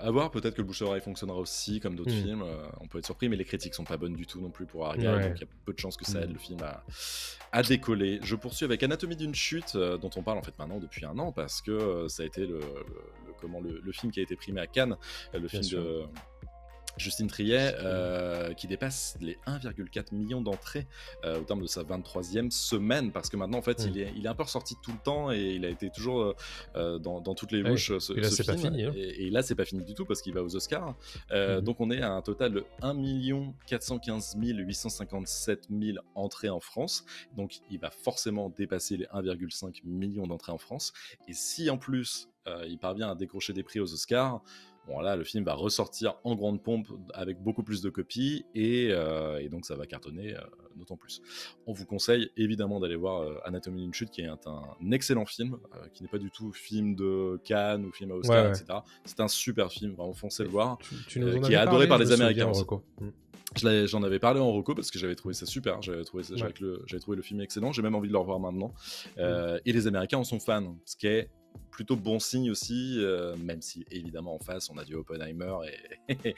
À voir, peut-être que le bouche-à-oreille fonctionnera aussi comme d'autres films, on peut être surpris, mais les critiques sont pas bonnes du tout non plus pour Argyle, Ouais. donc il y a peu de chances que ça aide le film à décoller. Je poursuis avec Anatomie d'une chute, dont on parle en fait maintenant depuis un an, parce que ça a été le film qui a été primé à Cannes, le film sûr. de Justine Triet, qui dépasse les 1,4 million d'entrées au terme de sa 23e semaine, parce que maintenant en fait il est un peu ressorti tout le temps, et il a été toujours dans toutes les bouches, ce et là, c'est film. pas fini, hein. Et là c'est pas fini du tout, parce qu'il va aux Oscars. Donc on est à un total de 1 415 857 000 entrées en France, donc il va forcément dépasser les 1,5 million d'entrées en France, et si en plus il parvient à décrocher des prix aux Oscars, bon là le film va ressortir en grande pompe avec beaucoup plus de copies, et donc ça va cartonner d'autant plus. On vous conseille évidemment d'aller voir Anatomie d'une chute, qui est un excellent film, qui n'est pas du tout film de Cannes ou film à Oscar, etc. C'est un super film, vraiment foncez le voir, Tu nous en qui est avais adoré parlé, par je les me Américains souviens, aussi. Rocco. J'en avais parlé en reco parce que j'avais trouvé ça super, j'avais trouvé le film excellent, j'ai même envie de le revoir maintenant. Et les Américains en sont fans, ce qui est plutôt bon signe aussi, même si évidemment en face on a du Oppenheimer et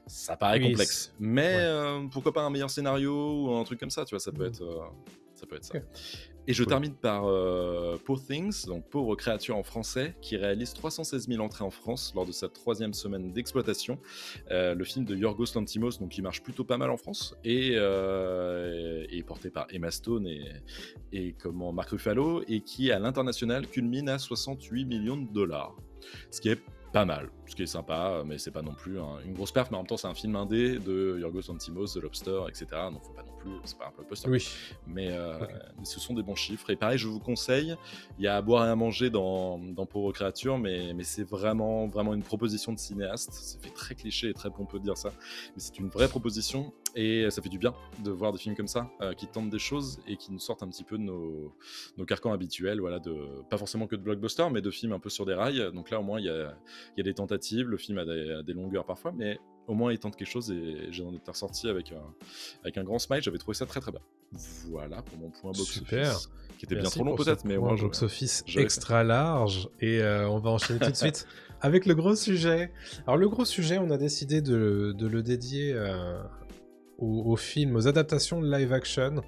ça paraît complexe. Mais pourquoi pas un meilleur scénario ou un truc comme ça, tu vois, ça peut être ça. Okay. Et je termine par Poor Things, donc Pauvre créature en français, qui réalise 316 000 entrées en France lors de sa 3e semaine d'exploitation. Le film de Yorgos Lanthimos, donc qui marche plutôt pas mal en France, et porté par Emma Stone et Mark Ruffalo, et qui à l'international culmine à 68 millions de dollars. Ce qui est pas mal, ce qui est sympa, mais c'est pas non plus une grosse perf, mais en même temps c'est un film indé de Yorgos Lanthimos, The Lobster, etc. Donc faut pas non plus, c'est pas un blockbuster. Mais ce sont des bons chiffres, et pareil je vous conseille, il y a à boire et à manger dans Pauvre créature, mais c'est vraiment une proposition de cinéaste. Ça fait très cliché et très pompeux de dire ça, mais c'est une vraie proposition, et ça fait du bien de voir des films comme ça, qui tentent des choses et qui nous sortent un petit peu de nos carcans habituels, voilà, pas forcément que de blockbuster, mais de films un peu sur des rails. Donc là au moins il y a des tentatives, le film a des longueurs parfois, mais au moins il tente quelque chose, et j'en étais ressorti avec un grand smile, j'avais trouvé ça très très bien. Voilà pour mon point box-office, qui était bien trop long peut-être, mais moi box-office extra large, et on va enchaîner tout de suite avec le gros sujet. Alors le gros sujet, on a décidé de le dédier aux films, aux adaptations de live action,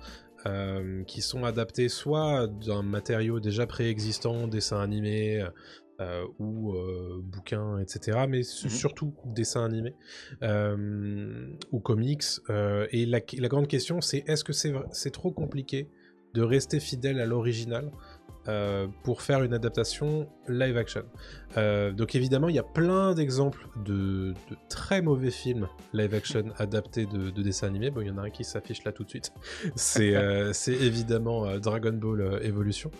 qui sont adaptés soit d'un matériau déjà préexistant, dessin animé, ou bouquins, etc. Mais surtout dessins animés ou comics. Et la grande question, c'est est-ce que c'est trop compliqué de rester fidèle à l'original pour faire une adaptation live action. Donc évidemment, il y a plein d'exemples de très mauvais films live action adaptés de dessins animés. Bon, il y en a un qui s'affiche là tout de suite. C'est évidemment Dragon Ball Evolution.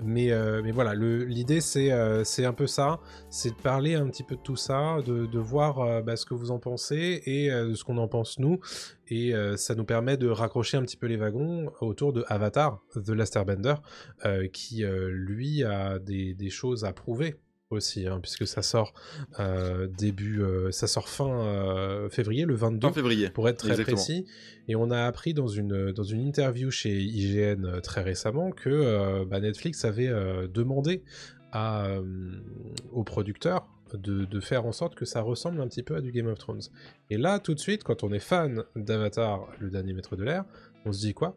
Mais voilà, l'idée c'est un peu ça, c'est de parler un petit peu de tout ça, de voir ce que vous en pensez et de ce qu'on en pense nous. Et ça nous permet de raccrocher un petit peu les wagons autour de Avatar, The Last Airbender, qui lui a des choses à prouver aussi, hein, puisque ça sort ça sort fin février, le 22, Fin février, pour être très exactement. précis. Et on a appris dans une interview chez IGN très récemment que Netflix avait demandé aux producteurs de faire en sorte que ça ressemble un petit peu à du Game of Thrones. Et là, tout de suite, quand on est fan d'Avatar, le dernier maître de l'air, on se dit quoi ?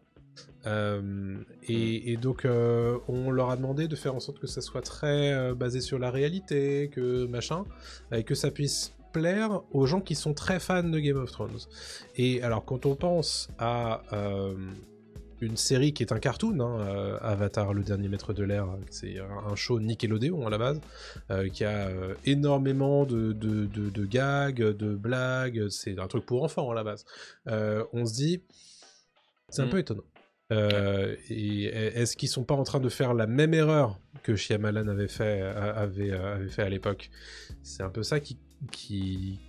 Et donc on leur a demandé de faire en sorte que ça soit très basé sur la réalité, que machin, et que ça puisse plaire aux gens qui sont très fans de Game of Thrones. Et alors quand on pense à une série qui est un cartoon, hein, Avatar, le dernier maître de l'air, c'est un show Nickelodeon à la base, qui a énormément de gags, de blagues, c'est un truc pour enfants à la base. On se dit, c'est un peu étonnant. Et est-ce qu'ils sont pas en train de faire la même erreur que Shyamalan avait fait à l'époque? C'est un peu ça qui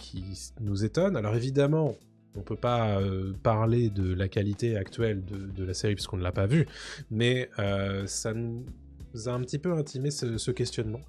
nous étonne. Alors évidemment, on peut pas parler de la qualité actuelle de la série puisqu'on ne l'a pas vue, mais ça nous a un petit peu intimé ce questionnement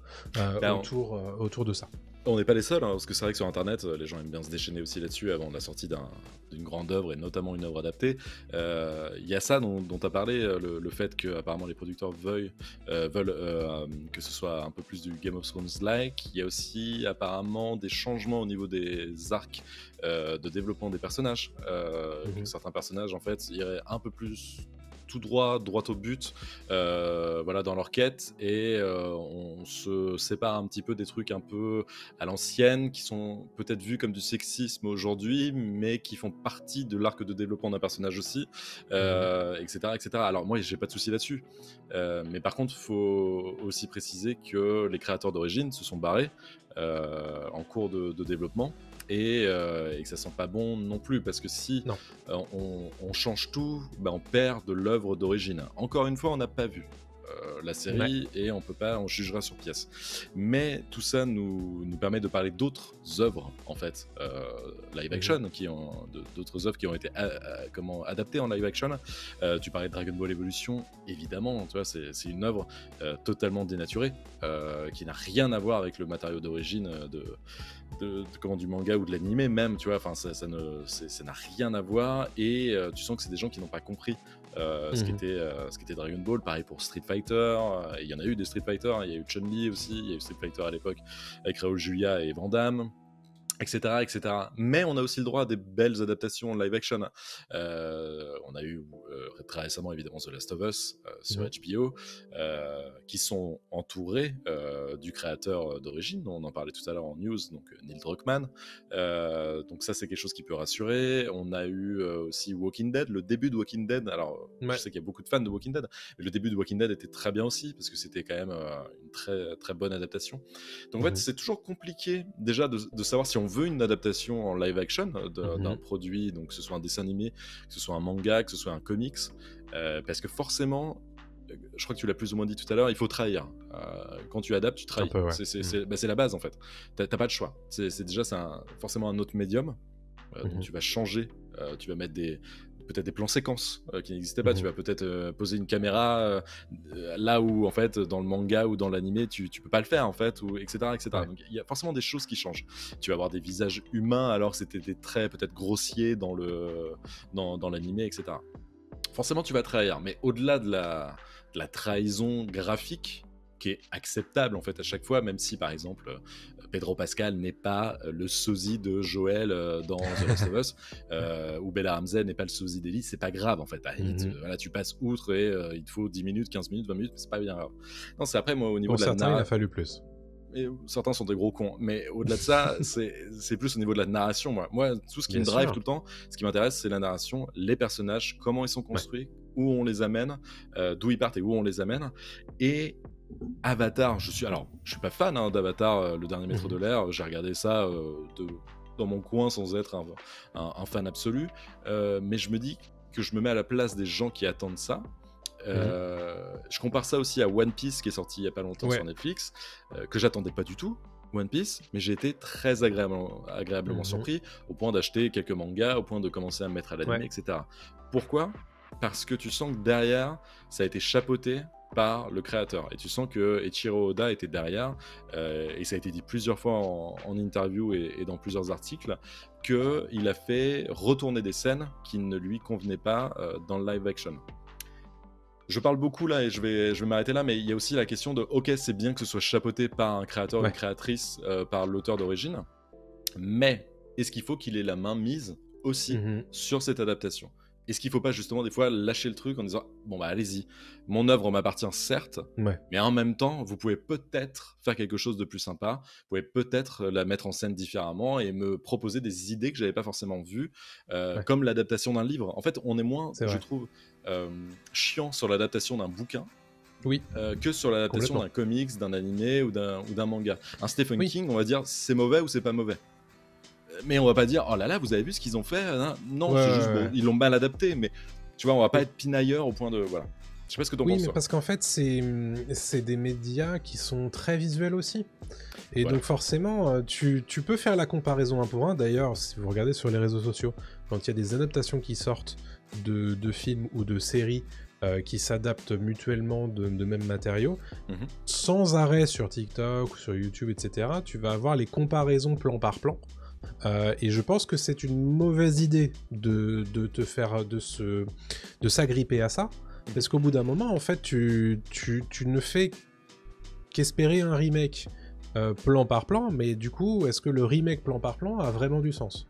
autour de ça. On n'est pas les seuls, hein, parce que c'est vrai que sur internet, les gens aiment bien se déchaîner aussi là-dessus avant la sortie d'une grande œuvre et notamment une œuvre adaptée. Il y a ça dont tu as parlé, le fait que apparemment les producteurs veulent que ce soit un peu plus du Game of Thrones-like. Il y a aussi apparemment des changements au niveau des arcs de développement des personnages. Que certains personnages en fait iraient un peu plus tout droit au but dans leur quête et on se sépare un petit peu des trucs un peu à l'ancienne qui sont peut-être vus comme du sexisme aujourd'hui mais qui font partie de l'arc de développement d'un personnage aussi, etc. Alors moi j'ai pas de souci là-dessus, mais par contre faut aussi préciser que les créateurs d'origine se sont barrés en cours de développement et que ça sent pas bon non plus parce que si on change tout, on perd de l'œuvre d'origine. Encore une fois, on n'a pas vu la série et on jugera sur pièce. Mais tout ça nous permet de parler d'autres œuvres en fait, live action, d'autres œuvres qui ont été adaptées en live action. Tu parlais de Dragon Ball Evolution, évidemment, tu vois, c'est une œuvre totalement dénaturée qui n'a rien à voir avec le matériau d'origine du manga ou de l'animé même, tu vois, enfin ça n'a rien à voir et tu sens que c'est des gens qui n'ont pas compris ce qu'était Dragon Ball. Pareil pour Street Fighter, il y en a eu des Street Fighter, il y a eu Chun-Li aussi, il y a eu Street Fighter à l'époque avec Raoul Julia et Van Damme, etc. Mais on a aussi le droit à des belles adaptations live action. On a eu très récemment évidemment The Last of Us sur HBO, qui sont entourés du créateur d'origine, on en parlait tout à l'heure en news, donc Neil Druckmann. Donc ça c'est quelque chose qui peut rassurer. On a eu aussi Walking Dead, le début de Walking Dead. Alors je sais qu'il y a beaucoup de fans de Walking Dead, mais le début de Walking Dead était très bien aussi parce que c'était quand même une très très bonne adaptation. Donc en fait c'est toujours compliqué déjà de savoir si on veut une adaptation en live action d'un produit, donc que ce soit un dessin animé, que ce soit un manga, que ce soit un comics, parce que forcément, je crois que tu l'as plus ou moins dit tout à l'heure, il faut trahir. Quand tu adaptes, tu trahis. C'est la base en fait. T'as pas de choix. C'est forcément un autre médium. Donc tu vas changer, tu vas mettre peut-être des plans séquences qui n'existaient pas. Tu vas peut-être poser une caméra là où en fait dans le manga ou dans l'animé tu peux pas le faire en fait, ou etc. Donc il y a forcément des choses qui changent. Tu vas avoir des visages humains alors que c'était des traits peut-être grossiers dans l'animé, etc. Forcément tu vas trahir, mais au-delà de la trahison graphique qui est acceptable en fait à chaque fois, même si par exemple Pedro Pascal n'est pas le sosie de Joël dans The Last of Us, ou Bella Ramsey n'est pas le sosie d'Ellie, c'est pas grave en fait. À la limite, voilà, tu passes outre et il te faut 10 minutes, 15 minutes, 20 minutes, mais c'est pas bien grave. Non, c'est après moi au niveau de la il a fallu plus. et certains sont des gros cons. Mais au-delà de ça, c'est plus au niveau de la narration. Moi, tout ce qui me Bien drive sûr. tout le temps, ce qui m'intéresse, c'est la narration, les personnages, comment ils sont Ouais. construits, où on les amène, d'où ils partent et où on les amène. Et Avatar, je suis pas fan d'Avatar, le dernier maître de Mhm. l'air. J'ai regardé ça dans mon coin sans être un fan absolu. Mais je me dis que je me mets à la place des gens qui attendent ça. Mhm. Je compare ça aussi à One Piece qui est sorti il y a pas longtemps sur Ouais. Netflix, que j'attendais pas du tout. One Piece, mais j'ai été très agréablement Mhm. surpris, au point d'acheter quelques mangas, au point de commencer à me mettre à l'anime, Ouais. etc. Pourquoi? Parce que tu sens que derrière, ça a été chapeauté par le créateur. Et tu sens que Eiichiro Oda était derrière, et ça a été dit plusieurs fois en interview et dans plusieurs articles, qu'il a fait retourner des scènes qui ne lui convenaient pas dans le live action. Je parle beaucoup là et je vais m'arrêter là, mais il y a aussi la question de ok, c'est bien que ce soit chapeauté par un créateur ou une Ouais. créatrice, par l'auteur d'origine, mais est-ce qu'il faut qu'il ait la main mise aussi Mhm. sur cette adaptation? Est-ce qu'il ne faut pas justement des fois lâcher le truc en disant bon bah allez-y, mon œuvre m'appartient certes, Ouais. mais en même temps vous pouvez peut-être faire quelque chose de plus sympa, vous pouvez peut-être la mettre en scène différemment et me proposer des idées que j'avais pas forcément vues, Ouais. comme l'adaptation d'un livre. En fait, on est moins, C'est je vrai. trouve, chiant sur l'adaptation d'un bouquin Oui. que sur l'adaptation Complètement. d'un comics, d'un animé ou d'un manga. Un Stephen Oui. King, on va dire c'est mauvais ou c'est pas mauvais. Mais on va pas dire oh là là, vous avez vu ce qu'ils ont fait hein. Non, Ouais, c'est ouais, juste bon, ouais. ils l'ont mal adapté, mais tu vois, on va pas Oui. être pinailleur au point de voilà. Je sais pas ce que t'en Oui, penses mais toi. parce qu'en fait, c'est des médias qui sont très visuels aussi. Et Voilà. donc forcément, tu peux faire la comparaison un pour un. D'ailleurs, si vous regardez sur les réseaux sociaux, quand il y a des adaptations qui sortent de films ou de séries qui s'adaptent mutuellement de mêmes matériaux, Mhm. sans arrêt sur TikTok ou sur YouTube, etc., tu vas avoir les comparaisons plan par plan. Et je pense que c'est une mauvaise idée de te faire de s'agripper à ça, parce qu'au bout d'un moment, en fait, tu ne fais qu'espérer un remake plan par plan, mais du coup, est-ce que le remake plan par plan a vraiment du sens?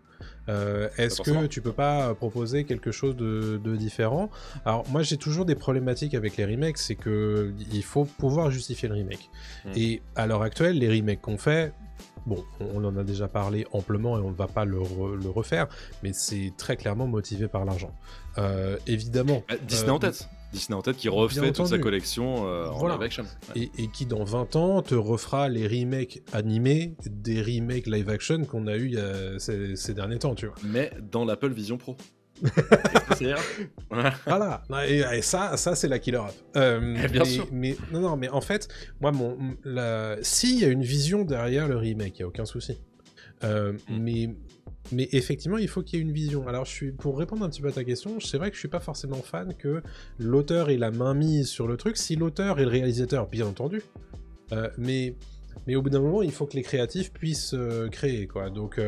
Pas Est-ce que forcément. tu peux pas proposer quelque chose de différent? Alors moi j'ai toujours des problématiques avec les remakes, c'est que il faut pouvoir justifier le remake. Mm. Et à l'heure actuelle, les remakes qu'on fait, bon, on en a déjà parlé amplement et on ne va pas le refaire, mais c'est très clairement motivé par l'argent. Évidemment, Disney en tête. Disney en tête qui bien refait toute sa entendu, collection en live voilà. action. Ouais. Et qui dans 20 ans te refera les remakes animés des remakes live action qu'on a eu ces derniers temps, tu vois. Mais dans l'Apple Vision Pro. Est-ce que ça ira? Voilà. Voilà, et ça c'est la killer app. Bien sûr. Mais non, mais en fait, moi, s'il y a une vision derrière le remake, il y a aucun souci. Mm. Mais effectivement, il faut qu'il y ait une vision. Alors, pour répondre un petit peu à ta question, c'est vrai que je suis pas forcément fan que l'auteur ait la main mise sur le truc. Si l'auteur et le réalisateur, bien entendu, mais au bout d'un moment, il faut que les créatifs puissent créer, quoi. Donc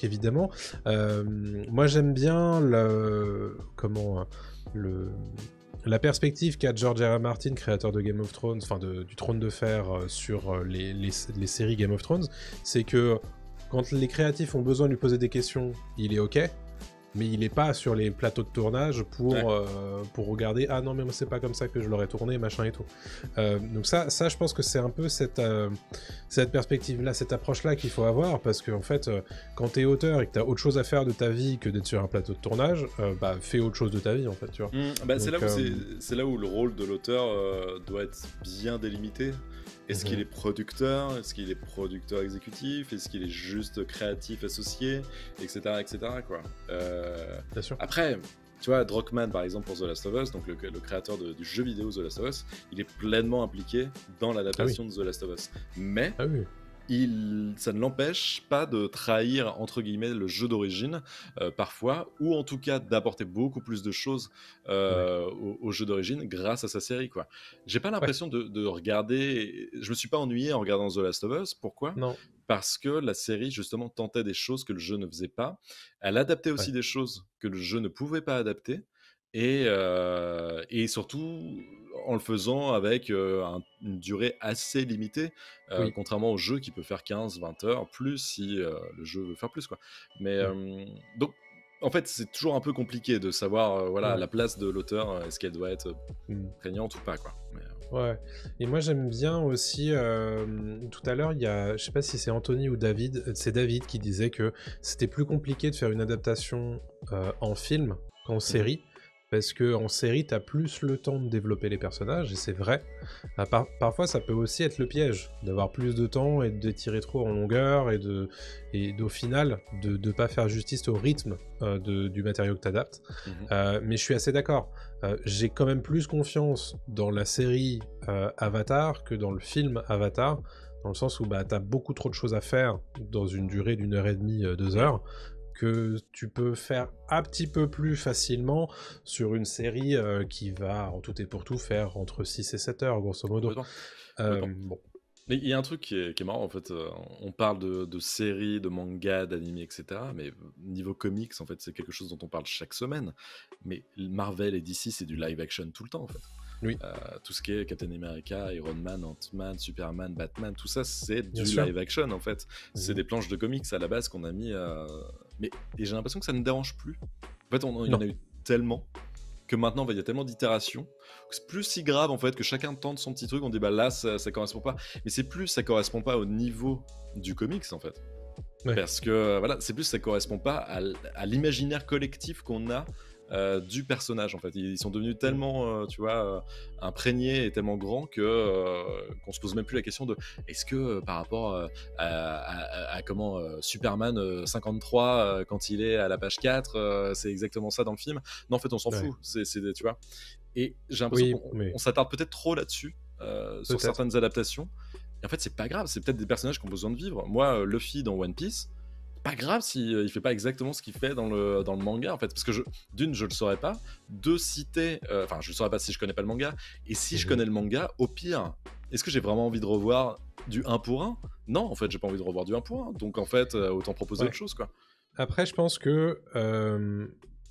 évidemment, moi j'aime bien la perspective qu'a George R. R. Martin, créateur de Game of Thrones, enfin du Trône de Fer, sur les séries Game of Thrones, c'est que quand les créatifs ont besoin de lui poser des questions, il est ok, mais il est pas sur les plateaux de tournage Ouais. pour regarder ah non mais moi c'est pas comme ça que je l'aurais tourné machin et tout. Donc ça je pense que c'est un peu cette perspective là, cette approche là qu'il faut avoir, parce que en fait quand t'es auteur et que t'as autre chose à faire de ta vie que d'être sur un plateau de tournage, bah fais autre chose de ta vie en fait, tu vois. Bah, c'est Donc, là où le rôle de l'auteur doit être bien délimité. Est-ce qu'il est producteur? Est-ce qu'il est producteur exécutif? Est-ce qu'il est juste créatif associé? Etc. etc. quoi. bien sûr. Après, tu vois, Druckmann, par exemple, pour The Last of Us, donc le créateur du jeu vidéo The Last of Us, il est pleinement impliqué dans l'adaptation de The Last of Us. Mais Ah oui. ça ne l'empêche pas de trahir, entre guillemets, le jeu d'origine, parfois, ou en tout cas d'apporter beaucoup plus de choses au jeu d'origine grâce à sa série, quoi. J'ai pas Ouais. l'impression de regarder... Je me suis pas ennuyé en regardant The Last of Us. Pourquoi? Non. Parce que la série, justement, tentait des choses que le jeu ne faisait pas. Elle adaptait aussi Ouais. des choses que le jeu ne pouvait pas adapter. Et surtout en le faisant avec une durée assez limitée, Oui. contrairement au jeu qui peut faire 15-20 heures, plus si le jeu veut faire plus, quoi. Mais Mm. donc, en fait, c'est toujours un peu compliqué de savoir voilà, Ouais. la place de l'auteur, est-ce qu'elle doit être Mm. prégnante ou pas, quoi. Mais, Ouais. Et moi j'aime bien aussi. Tout à l'heure, il y a, je sais pas si c'est Anthony ou David, c'est David qui disait que c'était plus compliqué de faire une adaptation en film qu'en Mhm. série, parce que en série, t'as plus le temps de développer les personnages, et c'est vrai. Parfois, ça peut aussi être le piège d'avoir plus de temps et d'étirer trop en longueur et d'au final de pas faire justice au rythme du matériau que t'adaptes. Mhm. Mais je suis assez d'accord. J'ai quand même plus confiance dans la série Avatar que dans le film Avatar, dans le sens où bah, t'as beaucoup trop de choses à faire dans une durée d'1 heure et demie, 2 heures, que tu peux faire un petit peu plus facilement sur une série qui va, en tout et pour tout, faire entre 6 et 7 heures, grosso modo. Complètement. Complètement. Bon. Mais il y a un truc qui est marrant, en fait, on parle de séries, de mangas, d'animés, etc. Mais niveau comics, en fait, c'est quelque chose dont on parle chaque semaine. Mais Marvel et DC, c'est du live action tout le temps, en fait. Oui, Tout ce qui est Captain America, Iron Man, Ant-Man, Superman, Batman, tout ça, c'est bien du sûr. live action, en fait. C'est Mhm. des planches de comics à la base qu'on a mis... Mais et j'ai l'impression que ça ne dérange plus. En fait, il y en Non. a eu tellement que maintenant, il y a tellement d'itérations que c'est plus si grave en fait que chacun tente son petit truc. On dit bah là ça correspond pas, mais c'est plus ça correspond pas au niveau du comics en fait, Ouais. parce que voilà c'est plus ça correspond pas à l'imaginaire collectif qu'on a du personnage en fait. Ils sont devenus Mhm. tellement tu vois imprégnés et tellement grands que qu'on se pose même plus la question de est-ce que par rapport à comment Superman 53 quand il est à la page 4 c'est exactement ça dans le film. Non en fait on s'en Ouais. fout, tu vois. Et j'ai l'impression Oui, qu'on mais on s'attarde peut-être trop là-dessus sur peut-être. certaines adaptations. Et en fait c'est pas grave, c'est peut-être des personnages qui ont besoin de vivre. Moi Luffy dans One Piece, pas grave si il fait pas exactement ce qu'il fait dans le manga en fait, parce que d'une je le saurais pas, deux citer enfin je le saurais pas si je connais pas le manga, et si je Mhm. connais le manga au pire est-ce que j'ai vraiment envie de revoir du 1 pour 1? Non en fait j'ai pas envie de revoir du 1 pour 1, donc en fait autant proposer Ouais. autre chose quoi. Après, je pense que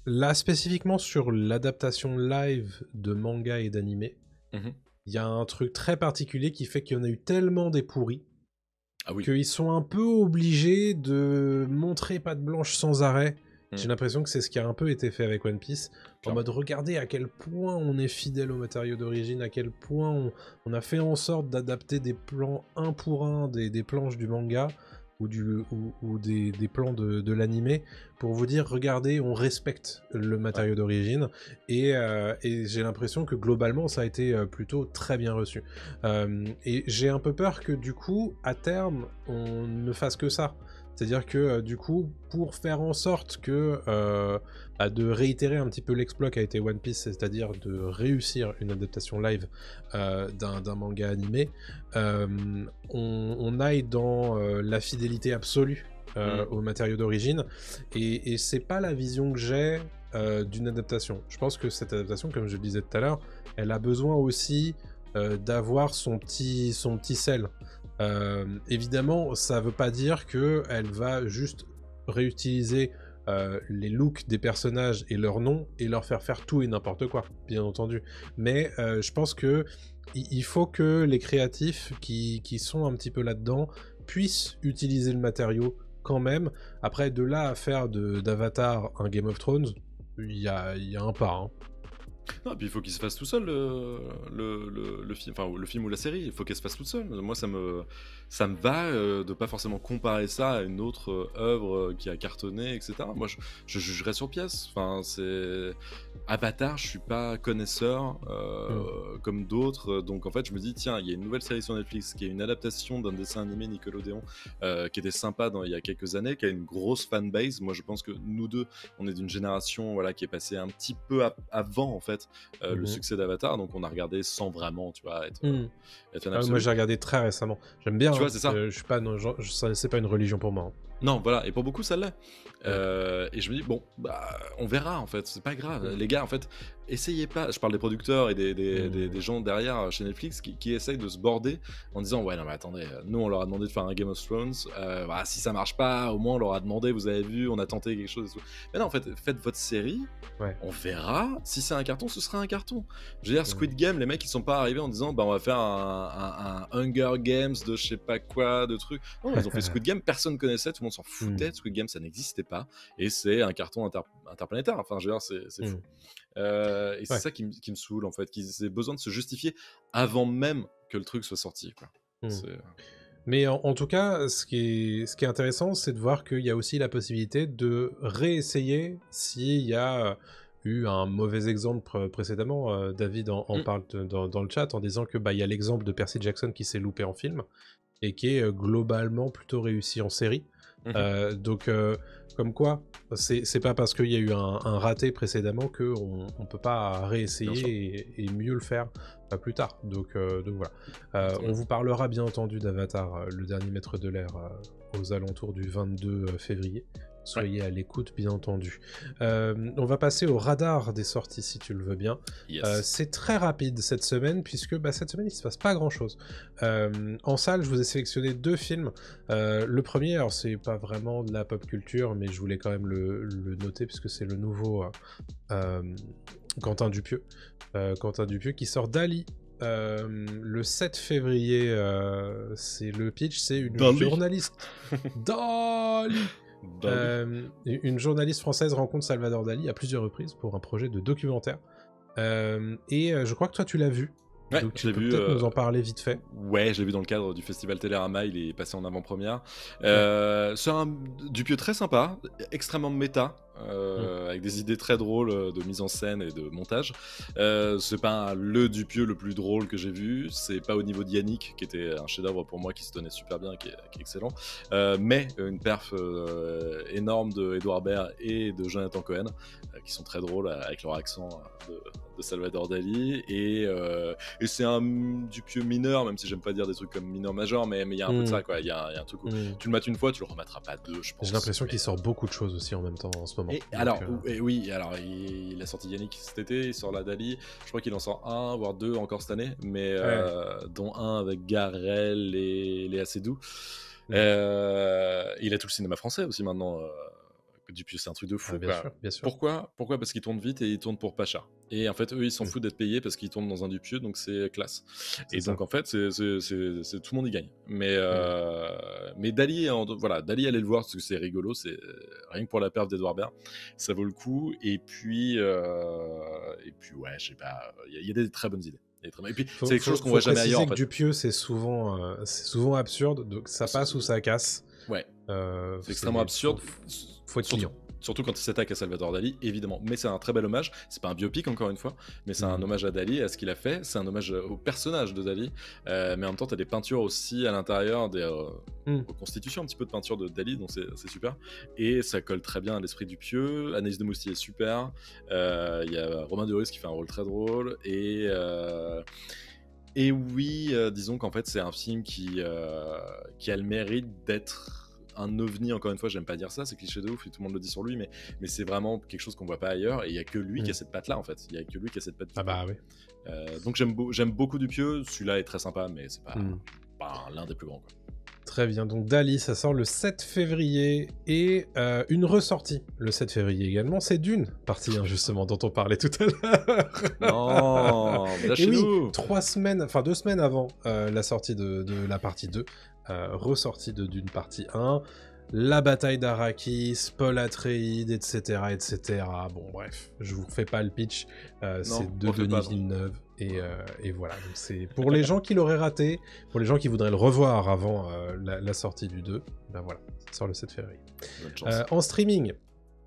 là, spécifiquement sur l'adaptation live de manga et d'animé, Mhm. il y a un truc très particulier qui fait qu'il y en a eu tellement des pourris Ah oui. qu'ils sont un peu obligés de montrer patte blanche sans arrêt. Mhm. J'ai l'impression que c'est ce qui a un peu été fait avec One Piece, en Clairement. mode regardez à quel point on est fidèle au matériau d'origine, à quel point on a fait en sorte d'adapter des plans un pour un des planches du manga ou des plans de l'animé, pour vous dire regardez, on respecte le Ouais. matériau d'origine, et j'ai l'impression que globalement ça a été plutôt très bien reçu. Et j'ai un peu peur que du coup, à terme, on ne fasse que ça. C'est-à-dire que du coup, pour faire en sorte que de réitérer un petit peu l'exploit qu'a été One Piece, c'est-à-dire de réussir une adaptation live d'un manga animé, on aille dans la fidélité absolue Mhm. au matériau d'origine, et c'est pas la vision que j'ai d'une adaptation. Je pense que cette adaptation, comme je le disais tout à l'heure, elle a besoin aussi d'avoir son petit sel. Évidemment, ça veut pas dire qu'elle va juste réutiliser les looks des personnages et leurs noms et leur faire tout et n'importe quoi, bien entendu. Mais je pense que il faut que les créatifs qui sont un petit peu là-dedans puissent utiliser le matériau quand même. Après, de là à faire d'Avatar un Game of Thrones, il y a un pas. Hein. Non, et puis il faut qu'il se fasse tout seul le film, enfin le film ou la série, il faut qu'elle se fasse toute seule. Moi ça me va de pas forcément comparer ça à une autre œuvre qui a cartonné, etc. Moi je jugerais sur pièce. Enfin c'est Avatar, je suis pas connaisseur Mm. comme d'autres, donc en fait je me dis tiens il y a une nouvelle série sur Netflix qui est une adaptation d'un dessin animé Nickelodeon qui était sympa il y a quelques années, qui a une grosse fanbase. Moi je pense que nous deux on est d'une génération voilà qui est passée un petit peu avant en fait le Mhm. succès d'Avatar, donc on a regardé sans vraiment tu vois Mm. être un Ah, moi absolu. j'ai regardé très récemment. J'aime bien, Tu vois hein. c'est ça. Je suis pas, non, c'est pas une religion pour moi. Hein. Non, voilà, et pour beaucoup, ça l'est. Ouais. Et je me dis, bon, bah, on verra en fait, c'est pas grave. Mm. Les gars, en fait, essayez pas. Je parle des producteurs et Mm. des gens derrière chez Netflix qui essayent de se border en disant, ouais, non, mais attendez, nous on leur a demandé de faire un Game of Thrones. Bah, si ça marche pas, au moins on leur a demandé, vous avez vu, on a tenté quelque chose et tout. Mais non, en fait, faites votre série, Ouais. on verra. Si c'est un carton, ce sera un carton. Je veux dire, Mm. Squid Game, les mecs, ils sont pas arrivés en disant, bah, on va faire un Hunger Games de je sais pas quoi, de trucs. Non, ils ont fait Squid Game, personne connaissait, tout le le monde s'en foutait de Squid Game, ça n'existait pas, et c'est un carton interplanétaire, enfin je veux dire, c'est fou. Et c'est ça qui me saoule en fait, qu'ils aient besoin de se justifier avant même que le truc soit sorti, quoi. Mais en tout cas, ce qui est intéressant, c'est de voir qu'il y a aussi la possibilité de réessayer s'il y a eu un mauvais exemple précédemment. David en parle dans le chat en disant que il y a l'exemple de Percy Jackson qui s'est loupé en film et qui est globalement plutôt réussi en série. Donc, comme quoi, c'est pas parce qu'il y a eu un raté précédemment qu'on peut pas réessayer et mieux le faire plus tard. Donc voilà. On vous parlera bien entendu d'Avatar, le dernier maître de l'air, aux alentours du 22 février. Soyez à l'écoute, bien entendu. On va passer au radar des sorties, si tu le veux bien. C'est très rapide cette semaine, puisque cette semaine, il ne se passe pas grand-chose. En salle, je vous ai sélectionné 2 films. Le premier, alors c'est pas vraiment de la pop culture, mais je voulais quand même le noter, puisque c'est le nouveau Quentin Dupieux. Quentin Dupieux qui sort Dali. Le 7 février, c'est le pitch, c'est une journaliste. Dali. Une journaliste française rencontre Salvador Dali à plusieurs reprises pour un projet de documentaire. Et je crois que toi tu l'as vu. Ouais, donc tu peux peut-être nous en parler vite fait. Ouais, je l'ai vu dans le cadre du festival Télérama, il est passé en avant-première. C'est un Dupieux très sympa, extrêmement méta, avec des idées très drôles de mise en scène et de montage. C'est pas le Dupieux le plus drôle que j'ai vu, c'est pas au niveau de Yannick, qui était un chef-d'œuvre pour moi, qui se tenait super bien, qui est excellent, mais une perf énorme de Edouard Baird et de Jonathan Cohen, qui sont très drôles avec leur accent de Salvador Dali, et c'est un Dupieux mineur, même si j'aime pas dire des trucs comme mineur majeur, mais il y a un peu de ça, quoi. Il y a un truc où tu le mates une fois, tu le remettras pas 2, je pense. J'ai l'impression qu'il sort beaucoup de choses aussi en même temps en ce moment. Oui, alors il a sorti Yannick cet été, il sort la Dali, je crois qu'il en sort 1 voire 2 encore cette année, mais dont un avec Garel et Léa Seydoux. Il a tout le cinéma français aussi maintenant. Dupieux, c'est un truc de fou. Bien sûr. Pourquoi parce qu'ils tournent vite et ils tournent pour pas cher. Et en fait, eux, ils s'en foutent d'être payés parce qu'ils tournent dans un Dupieux, donc c'est classe. Et donc, en fait, c'est tout le monde y gagne. Mais Dali, Dali, allez le voir parce que c'est rigolo. C'est rien que pour la perf d'Edouard Baird, ça vaut le coup. Et puis ouais, je sais pas. Il y a des très bonnes idées. Et puis, c'est quelque chose qu'on voit jamais ailleurs. En fait. Dupieux, c'est souvent absurde, donc ça passe ou ça casse. Ouais. C'est extrêmement absurde. Faut être client. Surtout quand il s'attaque à Salvador Dali, évidemment. Mais c'est un très bel hommage. C'est pas un biopic, encore une fois, mais c'est un hommage à Dali, à ce qu'il a fait. C'est un hommage au personnage de Dali. Mais en même temps, t'as des peintures aussi à l'intérieur, des reconstitutions un petit peu de peinture de Dali, donc c'est super. Et ça colle très bien à l'esprit du Pieux. Anaïs de Moustier est super. Il y a Romain Duris qui fait un rôle très drôle. Et oui, disons qu'en fait, c'est un film qui a le mérite d'être un ovni, encore une fois, j'aime pas dire ça, c'est cliché de ouf et tout le monde le dit sur lui, mais c'est vraiment quelque chose qu'on voit pas ailleurs, et il y a que lui qui a cette patte là en fait, il y a que lui qui a cette patte. Oui. Donc j'aime beaucoup Dupieux, celui-là est très sympa, mais c'est pas l'un des plus grands, quoi. Très bien, donc Dali, ça sort le 7 février, et une ressortie le 7 février également, c'est Dune, partie 1 justement, dont on parlait tout à l'heure. Non, et oui, 2 semaines avant la sortie de la partie 2, ressortie de Dune partie 1, la bataille d'Arrakis, Paul Atreides, etc., etc. Bon, bref, je vous refais pas le pitch, c'est de Denis Villeneuve. Et voilà, donc c'est pour les gens qui l'auraient raté, pour les gens qui voudraient le revoir avant la sortie du 2, ben voilà, ça sort le 7 février. En streaming,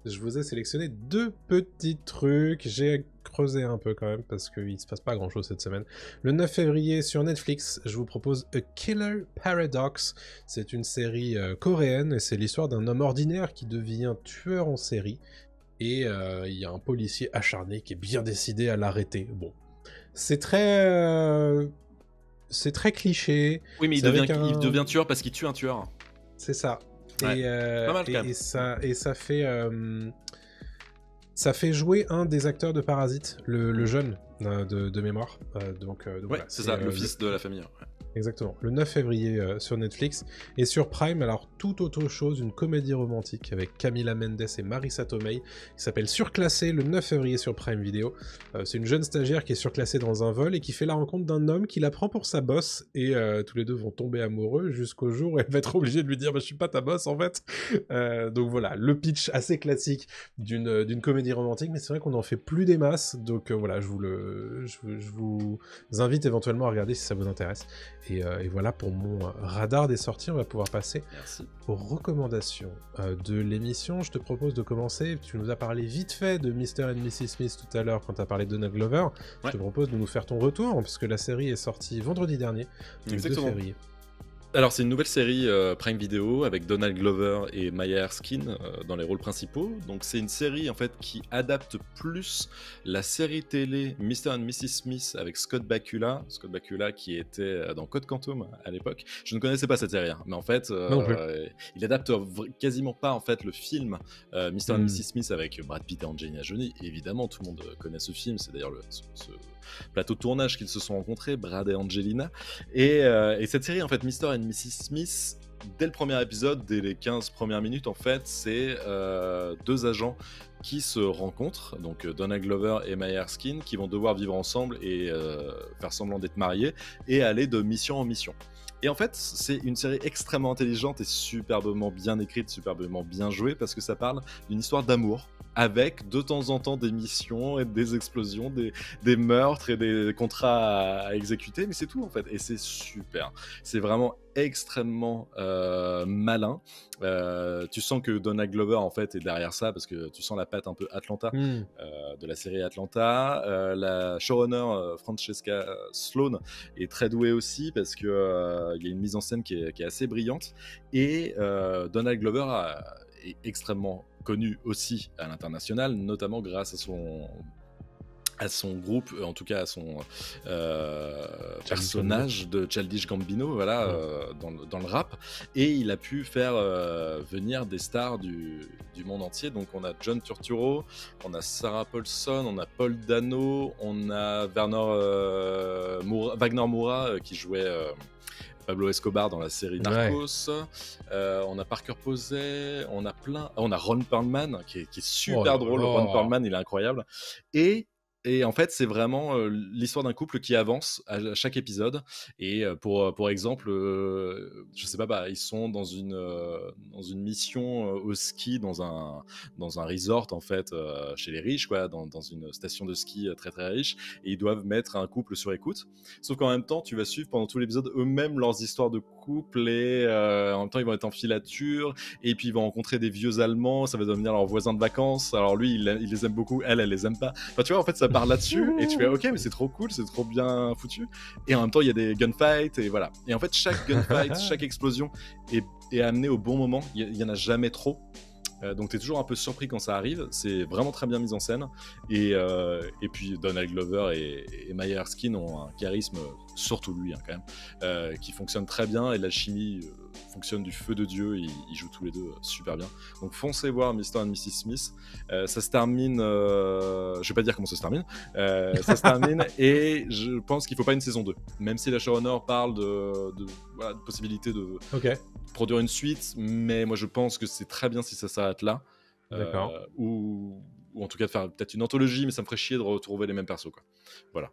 je vous ai sélectionné 2 petits trucs, j'ai creusé un peu quand même parce qu'il se passe pas grand chose cette semaine. Le 9 février sur Netflix, je vous propose A Killer Paradox. C'est une série coréenne et c'est l'histoire d'un homme ordinaire qui devient tueur en série, et il y a un policier acharné qui est bien décidé à l'arrêter. Bon, c'est très cliché. Oui, mais il devient tueur parce qu'il tue un tueur. C'est ça. Ouais. Pas mal, et ça fait jouer un des acteurs de Parasite, le jeune de mémoire. Donc ouais, voilà, c'est ça, le fils de la famille. Ouais. Exactement, le 9 février sur Netflix. Et sur Prime, alors tout autre chose, une comédie romantique avec Camila Mendes et Marissa Tomei, qui s'appelle Surclassé, le 9 février sur Prime Video. C'est une jeune stagiaire qui est surclassée dans un vol et qui fait la rencontre d'un homme qui la prend pour sa boss, et tous les deux vont tomber amoureux jusqu'au jour où elle va être obligée de lui dire bah, je suis pas ta boss en fait. Donc voilà, le pitch assez classique d'une comédie romantique, mais c'est vrai qu'on n'en fait plus des masses, donc voilà, je vous invite éventuellement à regarder si ça vous intéresse. Et voilà pour mon radar des sorties. On va pouvoir passer aux recommandations de l'émission. Je te propose de commencer. Tu nous as parlé vite fait de Mr. and Mrs. Smith tout à l'heure quand tu as parlé de Donald Glover. Je te propose de nous faire ton retour, puisque la série est sortie vendredi dernier, le 2 février. Alors c'est une nouvelle série Prime Video avec Donald Glover et Maya Erskine dans les rôles principaux. Donc c'est une série en fait qui adapte plus la série télé Mr. and Mrs. Smith avec Scott Bakula qui était dans Code Quantum à l'époque. Je ne connaissais pas cette série, mais en fait il adapte quasiment pas en fait le film Mr. and Mrs. Smith avec Brad Pitt et Angelina Jolie. Évidemment tout le monde connaît ce film, c'est d'ailleurs ce plateau de tournage qu'ils se sont rencontrés, Brad et Angelina. Et cette série en fait Mr. and Mrs. Smith, dès le premier épisode, dès les 15 premières minutes en fait, c'est deux agents qui se rencontrent, donc Donald Glover et Maya Erskine, qui vont devoir vivre ensemble et faire semblant d'être mariés et aller de mission en mission. Et en fait, c'est une série extrêmement intelligente et superbement bien écrite, superbement bien jouée, parce que ça parle d'une histoire d'amour, avec de temps en temps des missions et des explosions, des meurtres et des contrats à exécuter, mais c'est tout en fait, et c'est super. C'est vraiment extrêmement malin. Tu sens que Donald Glover en fait est derrière ça, parce que tu sens la patte un peu Atlanta de la série Atlanta. La showrunner Francesca Sloan est très douée aussi, parce que il y a une mise en scène qui est assez brillante, et Donald Glover est extrêmement connu aussi à l'international, notamment grâce à son groupe, en tout cas à son personnage de Childish Gambino, voilà, dans le rap, et il a pu faire venir des stars du monde entier. Donc on a John Turturro, on a Sarah Paulson, on a Paul Dano, on a Wagner Moura qui jouait Pablo Escobar dans la série Narcos, on a Parker Posey, on a Ron Perlman qui est super drôle. Ron Perlman, il est incroyable. Et en fait, c'est vraiment l'histoire d'un couple qui avance à chaque épisode. Et pour exemple, je sais pas, ils sont dans une mission au ski dans un resort en fait, chez les riches, quoi, dans une station de ski très très riche, et ils doivent mettre un couple sur écoute. Sauf qu'en même temps, tu vas suivre pendant tout l'épisode eux-mêmes leurs histoires de couple, et en même temps, ils vont être en filature, et puis ils vont rencontrer des vieux Allemands, ça va devenir leurs voisins de vacances. Alors lui, il les aime beaucoup, elle les aime pas. Enfin, tu vois, en fait, ça part là-dessus, et tu fais ok, mais c'est trop cool, c'est trop bien foutu. Et en même temps, il y a des gunfights, et voilà. Et en fait, chaque gunfight, chaque explosion est amenée au bon moment. Il y en a jamais trop. Donc t'es toujours un peu surpris quand ça arrive. C'est vraiment très bien mis en scène. Et puis Donald Glover et Maya Erskine ont un charisme, surtout lui quand même, qui fonctionne très bien, et la chimie fonctionne du feu de Dieu. Ils jouent tous les deux super bien. Donc foncez voir Mr. and Mrs. Smith. Ça se termine, je vais pas dire comment ça se termine, ça se termine, et je pense qu'il faut pas une saison 2, même si la showrunner parle de possibilité de produire une suite, mais moi je pense que c'est très bien si ça s'arrête là, ou en tout cas de faire peut-être une anthologie, mais ça me ferait chier de retrouver les mêmes persos, quoi. Voilà.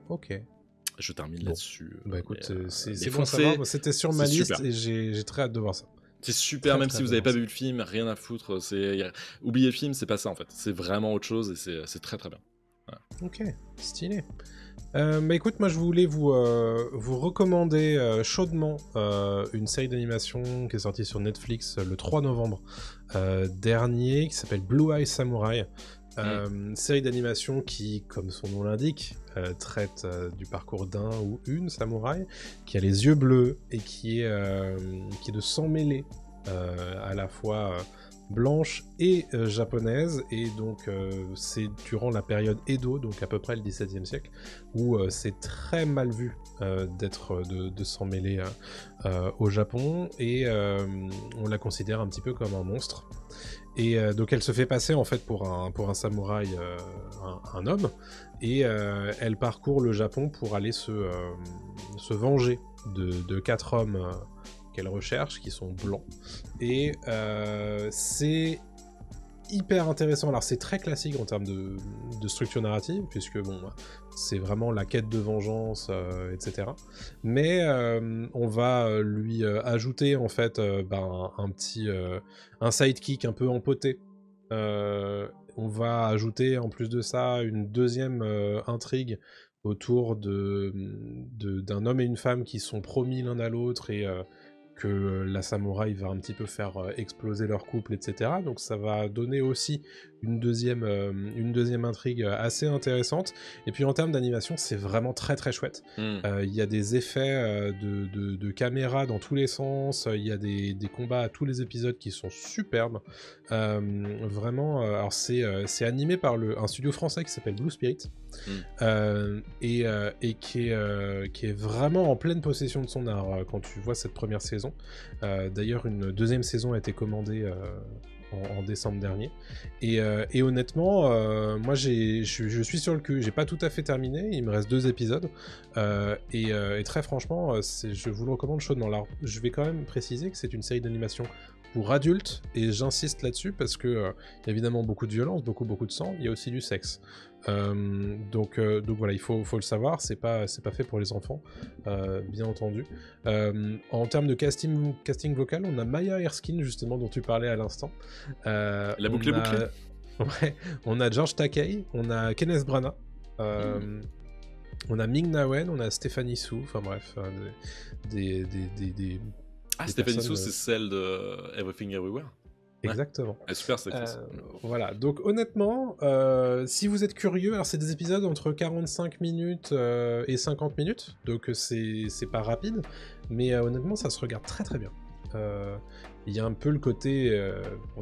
Ok. Je termine là-dessus. Bah écoute, c'est bon à savoir. C'était sur ma liste, super. Et j'ai très hâte de voir ça. C'est super, très, même si vous n'avez pas vu le film, rien à foutre. Oubliez le film, c'est pas ça en fait. C'est vraiment autre chose, et c'est très très bien. Voilà. Ok, stylé. Bah écoute, moi je voulais vous recommander chaudement une série d'animation qui est sortie sur Netflix le 3 novembre dernier, qui s'appelle Blue Eye Samurai. Série d'animation qui, comme son nom l'indique, traite du parcours d'un ou une samouraï qui a les yeux bleus et qui est de sang mêlé, à la fois blanche et japonaise, et donc c'est durant la période Edo, donc à peu près le XVIIe siècle, où c'est très mal vu d'être de s'en mêler au Japon, et on la considère un petit peu comme un monstre. Et donc elle se fait passer en fait pour un samouraï, un homme, et elle parcourt le Japon pour aller se venger de 4 hommes qu'elle recherche, qui sont blancs. Et c'est hyper intéressant. Alors c'est très classique en termes de structure narrative, puisque bon, c'est vraiment la quête de vengeance, etc. Mais on va lui ajouter en fait un sidekick un peu empoté. On va ajouter en plus de ça une deuxième intrigue autour d'un homme et une femme qui sont promis l'un à l'autre et que la samouraï va un petit peu faire exploser leur couple, etc. Donc ça va donner aussi une deuxième intrigue assez intéressante. Et puis en termes d'animation, c'est vraiment très très chouette. Il y a des effets de caméra dans tous les sens, il y a des combats à tous les épisodes qui sont superbes. Vraiment, alors c'est animé par un studio français qui s'appelle Blue Spirit. Et qui est vraiment en pleine possession de son art quand tu vois cette première saison. D'ailleurs, une deuxième saison a été commandée en décembre dernier. Et honnêtement, moi je suis sur le cul. J'ai pas tout à fait terminé, il me reste 2 épisodes. Et très franchement, je vous le recommande chaudement. Alors, je vais quand même préciser que c'est une série d'animation pour adultes, et j'insiste là-dessus parce que y a évidemment beaucoup de violence, beaucoup de sang, il y a aussi du sexe. Donc voilà, il faut le savoir, c'est pas fait pour les enfants, bien entendu. En termes de casting vocal, on a Maya Erskine, justement, dont tu parlais à l'instant. La boucle est bouclée. Ouais, on a George Takei, on a Kenneth Branagh, on a Ming-Na Wen, on a Stephanie Su, enfin bref, Stephanie Su, c'est celle de Everything Everywhere. Exactement. Ouais. Super, c'est voilà, donc honnêtement, si vous êtes curieux, alors c'est des épisodes entre 45 minutes et 50 minutes, donc c'est pas rapide, mais honnêtement, ça se regarde très très bien. Il y a un peu le côté,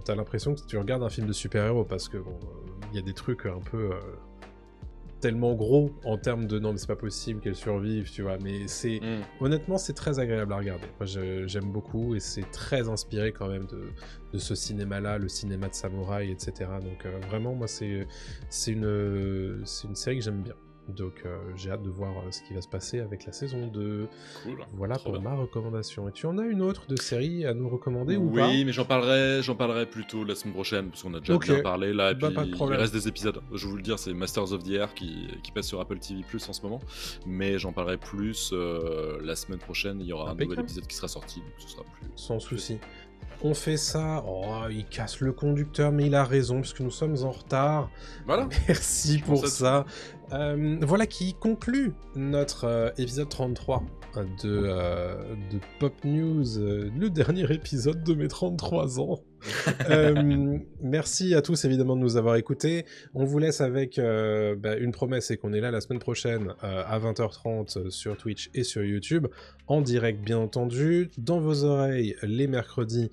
t'as l'impression que tu regardes un film de super-héros, parce que bon, il y a des trucs un peu tellement gros en termes de non mais c'est pas possible qu'elle survive, tu vois, mais c'est honnêtement c'est très agréable à regarder. Moi j'aime beaucoup, et c'est très inspiré quand même de ce cinéma là, le cinéma de samouraï, etc. Donc vraiment moi c'est une série que j'aime bien. Donc j'ai hâte de voir ce qui va se passer avec la saison 2. Cool. Voilà pour ma recommandation. Et tu en as une autre de série à nous recommander ou pas? Oui, mais j'en parlerai plutôt la semaine prochaine, parce qu'on a déjà bien parlé là, et puis pas de il reste des épisodes. Je vais vous le dire, c'est Masters of the Air qui passe sur Apple TV+ en ce moment, mais j'en parlerai plus la semaine prochaine. Il y aura un nouvel épisode qui sera sorti, donc ce sera plus... Sans souci. On fait ça. Oh, il casse le conducteur, mais il a raison, puisque nous sommes en retard. Voilà. Merci pour ça. Voilà qui conclut notre épisode 33 de Pop News, le dernier épisode de mes 33 ans. Merci à tous évidemment de nous avoir écoutés. On vous laisse avec une promesse, c'est qu'on est là la semaine prochaine à 20h30 sur Twitch et sur YouTube, en direct bien entendu, dans vos oreilles les mercredis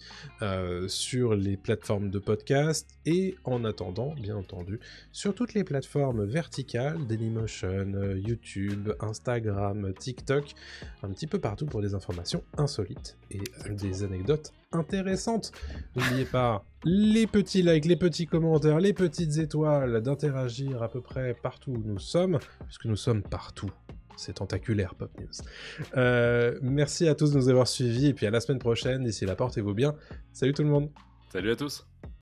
sur les plateformes de podcast, et en attendant bien entendu sur toutes les plateformes verticales, Dailymotion, YouTube, Instagram, TikTok, un petit peu partout pour des informations insolites et des anecdotes intéressantes. N'oubliez pas les petits likes, les petits commentaires, les petites étoiles, d'interagir à peu près partout où nous sommes, puisque nous sommes partout. C'est tentaculaire, Pop News. Merci à tous de nous avoir suivis, et puis à la semaine prochaine. D'ici là, portez-vous bien. Salut tout le monde. Salut à tous.